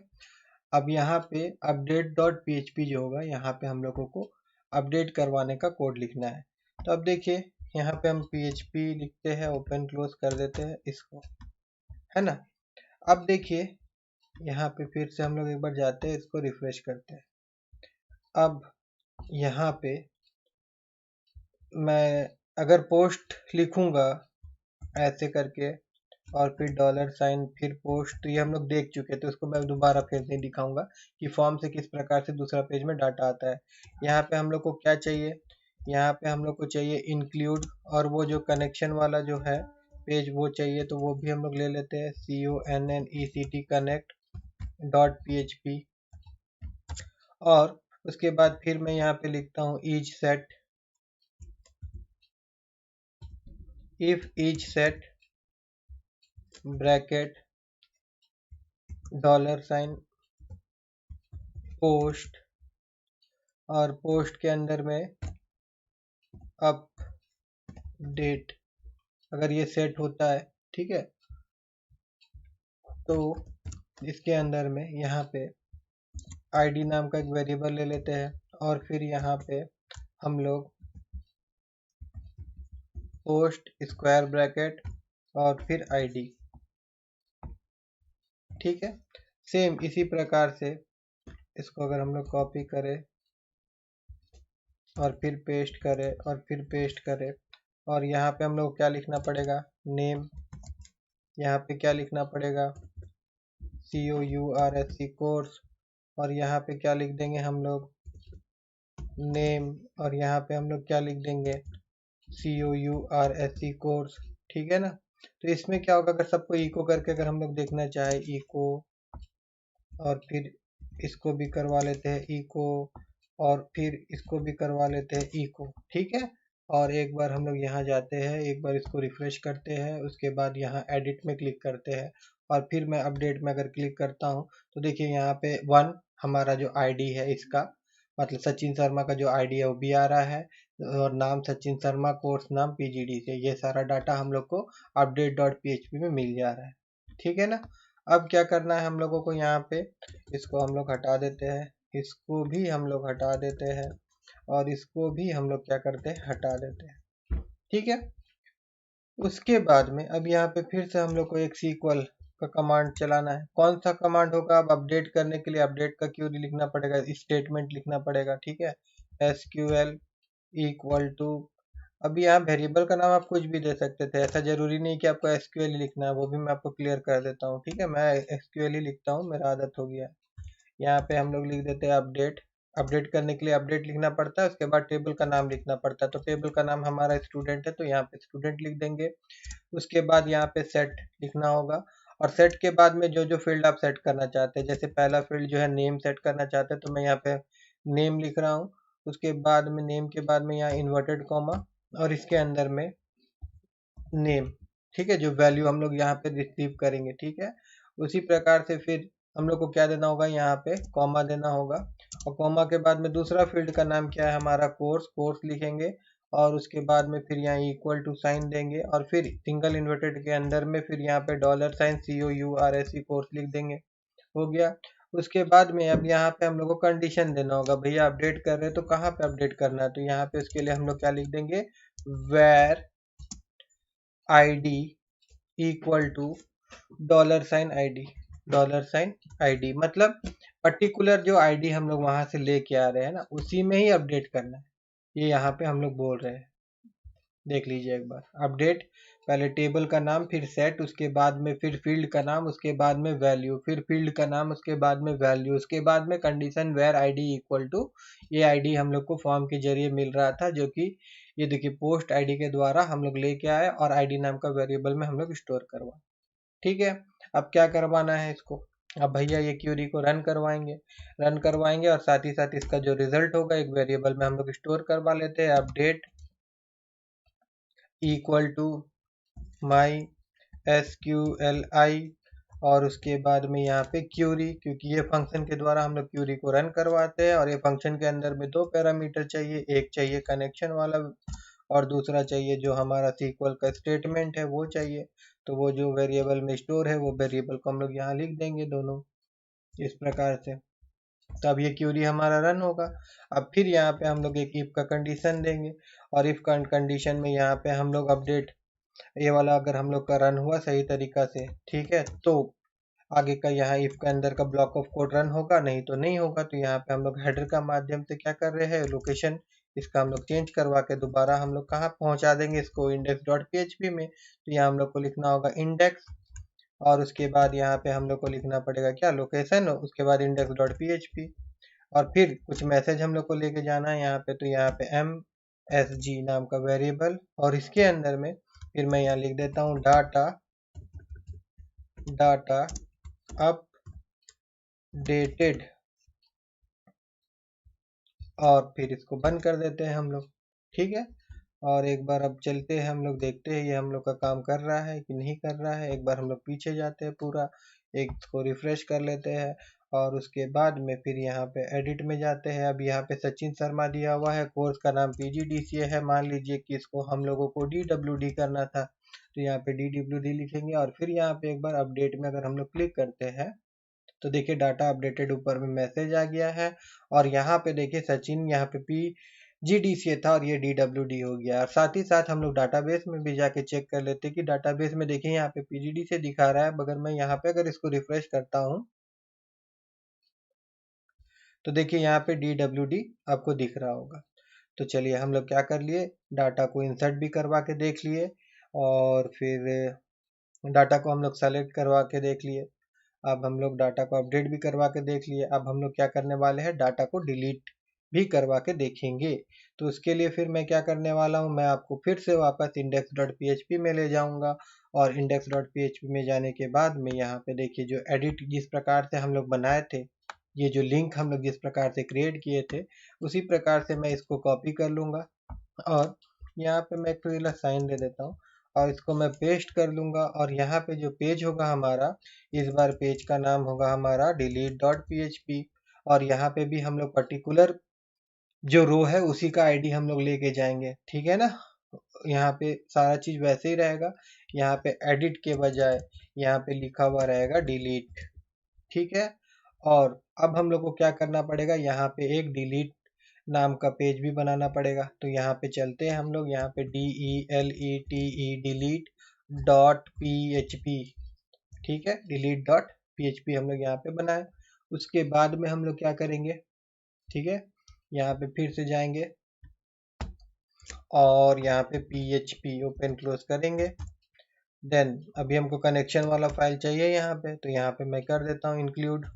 अब यहाँ पे अपडेट डॉट php जो होगा, यहाँ पे हम लोगों को अपडेट करवाने का कोड लिखना है। तो अब देखिए यहाँ पे हम php लिखते हैं, ओपन क्लोज कर देते हैं इसको, है ना। अब देखिए यहाँ पे फिर से हम लोग एक बार जाते हैं, इसको रिफ्रेश करते हैं। अब यहाँ पे मैं अगर पोस्ट लिखूंगा ऐसे करके, और फिर डॉलर साइन फिर पोस्ट, तो ये हम लोग देख चुके थे, उसको मैं दोबारा फिर नहीं दिखाऊंगा कि फॉर्म से किस प्रकार से दूसरा पेज में डाटा आता है। यहाँ पे हम लोग को क्या चाहिए, यहाँ पे हम लोग को चाहिए इंक्लूड, और वो जो कनेक्शन वाला जो है पेज वो चाहिए, तो वो भी हम लोग ले लेते हैं, CONNECT कनेक्ट डॉट php। और उसके बाद फिर मैं यहाँ पे लिखता हूँ isset, if isset bracket dollar sign post, और पोस्ट के अंदर में अपडेट, अगर ये सेट होता है, ठीक है, तो इसके अंदर में यहाँ पे आईडी नाम का एक वेरिएबल ले लेते हैं, और फिर यहाँ पे हम लोग पोस्ट स्क्वायर ब्रैकेट और फिर आईडी। ठीक है। सेम इसी प्रकार से इसको अगर हम लोग कॉपी करें और फिर पेस्ट करें और फिर पेस्ट करें, और यहाँ पे हम लोग क्या लिखना पड़ेगा, नेम, यहाँ पे क्या लिखना पड़ेगा, COURSE कोर्स, और यहाँ पे क्या लिख देंगे हम लोग, नेम, और यहाँ पे हम लोग क्या लिख देंगे, COURSE कोर्स। ठीक है ना। तो इसमें क्या होगा, अगर सबको इको करके अगर हम लोग देखना चाहे इको, और फिर इसको भी करवा लेते हैं इको, और फिर इसको भी करवा लेते हैं इको। ठीक है। और एक बार हम लोग यहाँ जाते हैं, एक बार इसको रिफ्रेश करते हैं, उसके बाद यहाँ एडिट में क्लिक करते हैं, और फिर मैं अपडेट में अगर क्लिक करता हूँ, तो देखिए यहाँ पे 1 हमारा जो आईडी है इसका, मतलब सचिन शर्मा का जो आईडी है वो भी आ रहा है, और नाम सचिन शर्मा, कोर्स नाम PGD से, ये सारा डाटा हम लोग को अपडेट डॉट php में मिल जा रहा है। ठीक है ना। अब क्या करना है हम लोगों को, यहाँ पे इसको हम लोग हटा देते हैं, इसको भी हम लोग हटा देते हैं, और इसको भी हम लोग क्या करते हैं, हटा देते हैं। ठीक है। उसके बाद में अब यहाँ पे फिर से हम लोग को एक SQL का कमांड चलाना है। कौन सा कमांड होगा, अब अपडेट करने के लिए अपडेट का क्वेरी लिखना पड़ेगा, स्टेटमेंट लिखना पड़ेगा। ठीक है। SQL इक्वल टू, अभी यहाँ वेरिएबल का नाम आप कुछ भी दे सकते थे, ऐसा जरूरी नहीं कि आपको SQL ही लिखना है, वो भी मैं आपको क्लियर कर देता हूँ। ठीक है। मैं SQL ही लिखता हूँ, मेरा आदत हो गया। यहाँ पे हम लोग लिख देते हैं अपडेट। अपडेट करने के लिए अपडेट लिखना पड़ता है, उसके बाद टेबल का नाम लिखना पड़ता है, तो टेबल का नाम हमारा स्टूडेंट है, तो यहाँ पे स्टूडेंट लिख देंगे। उसके बाद यहाँ पे सेट लिखना होगा, और सेट के बाद में जो जो फील्ड आप सेट करना चाहते हैं, जैसे पहला फील्ड जो है नेम सेट करना चाहते हैं, तो मैं यहाँ पे नेम लिख रहा हूँ। उसके बाद में नेम के बाद में यहाँ इन्वर्टेड कॉमा, और इसके अंदर में नेम। ठीक है। जो वैल्यू हम लोग यहाँ पे रिसीव करेंगे। ठीक है। उसी प्रकार से फिर हम लोग को क्या देना होगा, यहाँ पे कॉमा देना होगा, और कॉमा के बाद में दूसरा फील्ड का नाम क्या है हमारा, कोर्स, कोर्स लिखेंगे, और उसके बाद में फिर यहाँ इक्वल टू साइन देंगे, और फिर सिंगल इन्वर्टेड के अंदर में फिर यहाँ पे डॉलर साइन COURSE कोर्स लिख देंगे। हो गया। उसके बाद में अब यहाँ पे हम लोग को कंडीशन देना होगा, भैया अपडेट कर रहे हैं तो कहाँ पे अपडेट करना है, तो यहाँ पे उसके लिए हम लोग क्या लिख देंगे, where id equal to $ID, $ID मतलब पर्टिकुलर जो आईडी हम लोग वहां से लेके आ रहे हैं ना, उसी में ही अपडेट करना है। ये यहाँ पे हम लोग बोल रहे हैं, देख लीजिए एक बार। अपडेट, पहले टेबल का नाम, फिर सेट, उसके बाद में फिर फील्ड का नाम, उसके बाद में वैल्यू, फिर फील्ड का नाम, उसके बाद में वैल्यू, उसके बाद में condition where ID equal to, ये आईडी हम लोग को फॉर्म के जरिए मिल रहा था, जो कि ये देखिए पोस्ट आईडी के द्वारा हम लोग लेके आए और आईडी नाम का वेरिएबल में हम लोग स्टोर करवा। ठीक है, अब क्या करवाना है इसको, अब भैया ये क्यूरी को रन करवाएंगे और साथ ही साथ इसका जो रिजल्ट होगा एक वेरिएबल में हम लोग स्टोर करवा लेते हैं, update equal to my SQLi, और उसके बाद में यहाँ पे क्यूरी, क्योंकि ये फंक्शन के द्वारा हम लोग क्यूरी को रन करवाते हैं और ये फंक्शन के अंदर में दो पैरामीटर चाहिए, एक चाहिए कनेक्शन वाला और दूसरा चाहिए जो हमारा SQL का स्टेटमेंट है वो चाहिए। तो वो जो वेरिएबल में स्टोर है वो वेरिएबल को हम लोग यहाँ लिख देंगे दोनों इस प्रकार से। तो अब ये क्यूरी हमारा रन होगा। अब फिर यहाँ पे हम लोग एक इफ का कंडीशन देंगे और इफ कंडीशन में यहाँ पे हम लोग अपडेट, ये वाला अगर हम लोग का रन हुआ सही तरीका से, ठीक है, तो आगे का यहाँ इफ के अंदर का ब्लॉक ऑफ कोड रन होगा, नहीं तो नहीं होगा। तो यहाँ पे हम लोग हेडर का माध्यम से क्या कर रहे हैं, लोकेशन इसका हम लोग चेंज करवा के दोबारा हम लोग कहाँ पहुंचा देंगे इसको, index.php में। तो यहाँ हम लोग को लिखना होगा इंडेक्स और उसके बाद यहाँ पे हम लोग को लिखना पड़ेगा क्या, लोकेशन, उसके बाद index.php और फिर कुछ मैसेज हम लोग को लेके जाना है यहाँ पे। तो यहाँ पे MSG नाम का वेरिएबल और इसके अंदर में फिर मैं यहाँ लिख देता हूँ डाटा अपडेटेड और फिर इसको बंद कर देते हैं हम लोग। ठीक है, और एक बार अब चलते हैं हम लोग, देखते हैं ये हम लोग का काम कर रहा है कि नहीं कर रहा है। एक बार हम लोग पीछे जाते हैं पूरा, एक इसको रिफ्रेश कर लेते हैं और उसके बाद में फिर यहाँ पे एडिट में जाते हैं। अब यहाँ पे सचिन शर्मा दिया हुआ है, कोर्स का नाम PGDCA है। मान लीजिए कि इसको हम लोगों को DWD करना था, तो यहाँ पे DWD लिखेंगे और फिर यहाँ पे एक बार अपडेट में अगर हम लोग क्लिक करते हैं तो देखिए डाटा अपडेटेड ऊपर में मैसेज आ गया है और यहाँ पे देखिए सचिन यहाँ पे PGDCA था और ये DWD हो गया। और साथ ही साथ हम लोग डाटाबेस में भी जाके चेक कर लेते हैं कि डाटाबेस में देखिए यहाँ पे PGDCA दिखा रहा है, मगर मैं यहाँ पे अगर इसको रिफ्रेश करता हूँ तो देखिए यहाँ पे DWD आपको दिख रहा होगा। तो चलिए हम लोग क्या कर लिए, डाटा को इंसर्ट भी करवा के देख लिए और फिर डाटा को हम लोग सेलेक्ट करवा के देख लिए। अब हम लोग डाटा को अपडेट भी करवा के देख लिए। अब हम लोग क्या करने वाले हैं, डाटा को डिलीट भी करवा के देखेंगे। तो उसके लिए फिर मैं क्या करने वाला हूँ, मैं आपको फिर से वापस index.php में ले जाऊंगा और index.php में जाने के बाद में यहाँ पे देखिए जो एडिट जिस प्रकार से हम लोग बनाए थे, ये जो लिंक हम लोग जिस प्रकार से क्रिएट किए थे, उसी प्रकार से मैं इसको कॉपी कर लूँगा और यहाँ पे मैं एक साइन दे देता हूँ और इसको मैं पेस्ट कर लूँगा। और यहाँ पे जो पेज होगा हमारा, इस बार पेज का नाम होगा हमारा delete.php और यहाँ पे भी हम लोग पर्टिकुलर जो रो है उसी का आईडी हम लोग लेके जाएंगे, ठीक है ना। यहाँ पे सारा चीज वैसे ही रहेगा, यहाँ पे एडिट के बजाय यहाँ पे लिखा हुआ रहेगा डिलीट, ठीक है। और अब हम लोग को क्या करना पड़ेगा, यहाँ पे एक डिलीट नाम का पेज भी बनाना पड़ेगा। तो यहाँ पे चलते हैं हम लोग, यहाँ पे DELETE डिलीट डॉट PHP, ठीक है, delete.php हम लोग यहाँ पे बनाए। उसके बाद में हम लोग क्या करेंगे, ठीक है, यहाँ पे फिर से जाएंगे और यहाँ पे PHP ओपन क्लोज करेंगे। देन अभी हमको कनेक्शन वाला फाइल चाहिए यहाँ पे, तो यहाँ पे मैं कर देता हूँ इंक्लूड,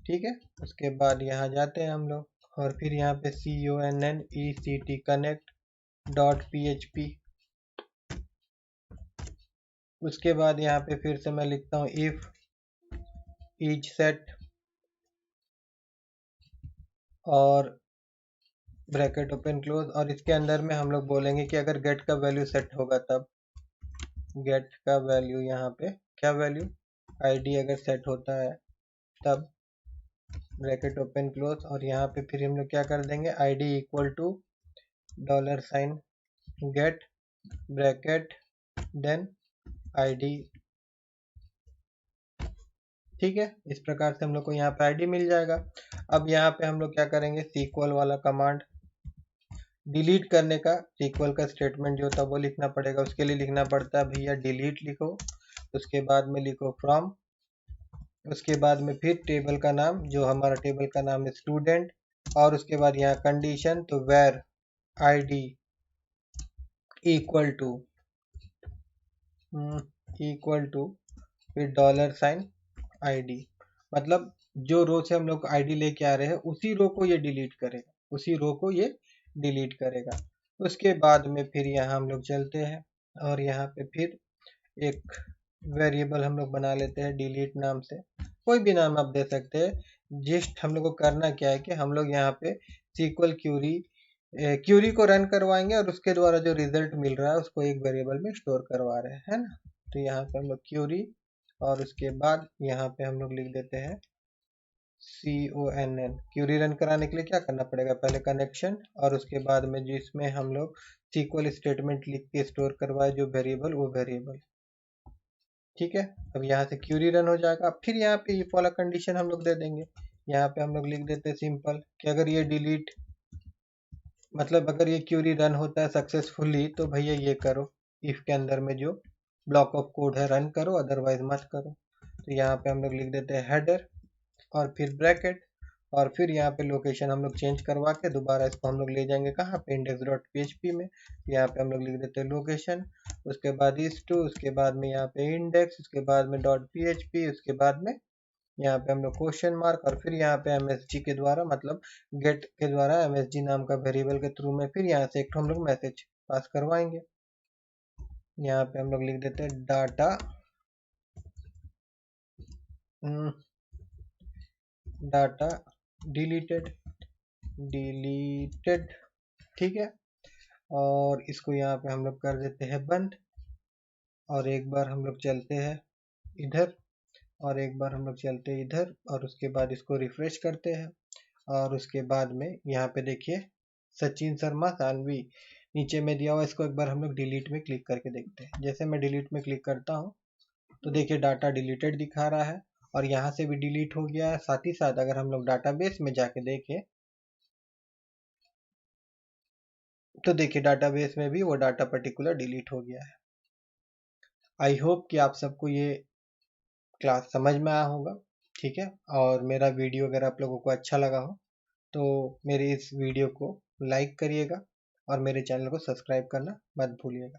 ठीक है। उसके बाद यहाँ जाते हैं हम लोग और फिर यहाँ पे CONNECT कनेक्ट डॉट PHP। उसके बाद यहाँ पे फिर से मैं लिखता हूँ इफ ईच सेट और ब्रैकेट ओपन क्लोज और इसके अंदर में हम लोग बोलेंगे कि अगर गेट का वैल्यू सेट होगा तब, गेट का वैल्यू यहाँ पे क्या वैल्यू, आईडी अगर सेट होता है तब, ब्रैकेट ओपन क्लोज और यहाँ पे फिर हम लोग क्या कर देंगे, ID equal to $sign get bracket then ID, ठीक है, इस प्रकार से हम लोग को यहाँ पे आईडी मिल जाएगा। अब यहाँ पे हम लोग क्या करेंगे, सीक्वल वाला कमांड डिलीट करने का, सीक्वल का स्टेटमेंट जो होता है वो लिखना पड़ेगा। उसके लिए लिखना पड़ता है भैया डिलीट लिखो, उसके बाद में लिखो फ्रॉम, उसके बाद में फिर टेबल का नाम, जो हमारा टेबल का नाम है स्टूडेंट, और उसके बाद यहाँ कंडीशन, तो वेर आईडी इक्वल टू फिर $, आईडी, मतलब जो रो से हम लोग आईडी लेके आ रहे हैं उसी रो को ये डिलीट करेगा, उसी रो को ये डिलीट करेगा। उसके बाद में फिर यहाँ हम लोग चलते हैं और यहाँ पे फिर एक वेरिएबल हम लोग बना लेते हैं डिलीट नाम से, कोई भी नाम आप दे सकते हैं। जस्ट हम लोग को करना क्या है कि हम लोग यहाँ पे SQL क्यूरी को रन करवाएंगे और उसके द्वारा जो रिजल्ट मिल रहा है उसको एक वेरिएबल में स्टोर करवा रहे हैं, है ना। तो यहाँ पे हम लोग क्यूरी, और उसके बाद यहाँ पे हम लोग लिख देते हैं CONN। क्यूरी रन कराने के लिए क्या करना पड़ेगा, पहले कनेक्शन, और उसके बाद में जिसमें हम लोग SQL स्टेटमेंट लिख के स्टोर करवाए जो वेरिएबल, वो वेरिएबल, ठीक है। अब यहाँ से क्यूरी रन हो जाएगा। फिर यहाँ पे इफ वाला कंडीशन हम लोग दे देंगे। यहाँ पे हम लोग लिख देते हैं सिंपल कि अगर ये डिलीट, मतलब अगर ये क्यूरी रन होता है सक्सेसफुली तो भैया ये करो, इफ के अंदर में जो ब्लॉक ऑफ कोड है रन करो, अदरवाइज मत करो। तो यहाँ पे हम लोग लिख देते हैं हेडर और फिर ब्रैकेट, और फिर यहाँ पे लोकेशन हम लोग चेंज करवा के दोबारा इसको हम लोग ले जाएंगे कहाँ पे, index.php में। यहाँ पे हम लोग लिख देते हैं लोकेशन, उसके बाद is2, उसके बाद में यहाँ पे इंडेक्स, उसके बाद में .php, उसके बाद में यहाँ पे हम लोग क्वेश्चन मार्क, और फिर यहाँ पे msg के द्वारा, मतलब गेट के द्वारा msg नाम का वेरिएबल के थ्रू में फिर यहाँ से एक हम लोग मैसेज पास करवाएंगे। यहाँ पे हम लोग लिख देते हैं डाटा डिलीटेड, ठीक है। और इसको यहाँ पे हम लोग कर देते हैं बंद, और एक बार हम लोग चलते हैं इधर, और एक बार हम लोग चलते हैं इधर, और उसके बाद इसको रिफ्रेश करते हैं। और उसके बाद में यहाँ पे देखिए सचिन शर्मा सानवी नीचे में दिया हुआ, इसको एक बार हम लोग डिलीट में क्लिक करके देखते हैं। जैसे मैं डिलीट में क्लिक करता हूँ तो देखिए डाटा डिलीटेड दिखा रहा है, और यहाँ से भी डिलीट हो गया है। साथ ही साथ अगर हम लोग डाटाबेस में जाके देखें तो देखिए डाटाबेस में भी वो डाटा पर्टिकुलर डिलीट हो गया है। आई होप कि आप सबको ये क्लास समझ में आया होगा, ठीक है। और मेरा वीडियो अगर आप लोगों को अच्छा लगा हो तो मेरे इस वीडियो को लाइक करिएगा और मेरे चैनल को सब्सक्राइब करना मत भूलिएगा।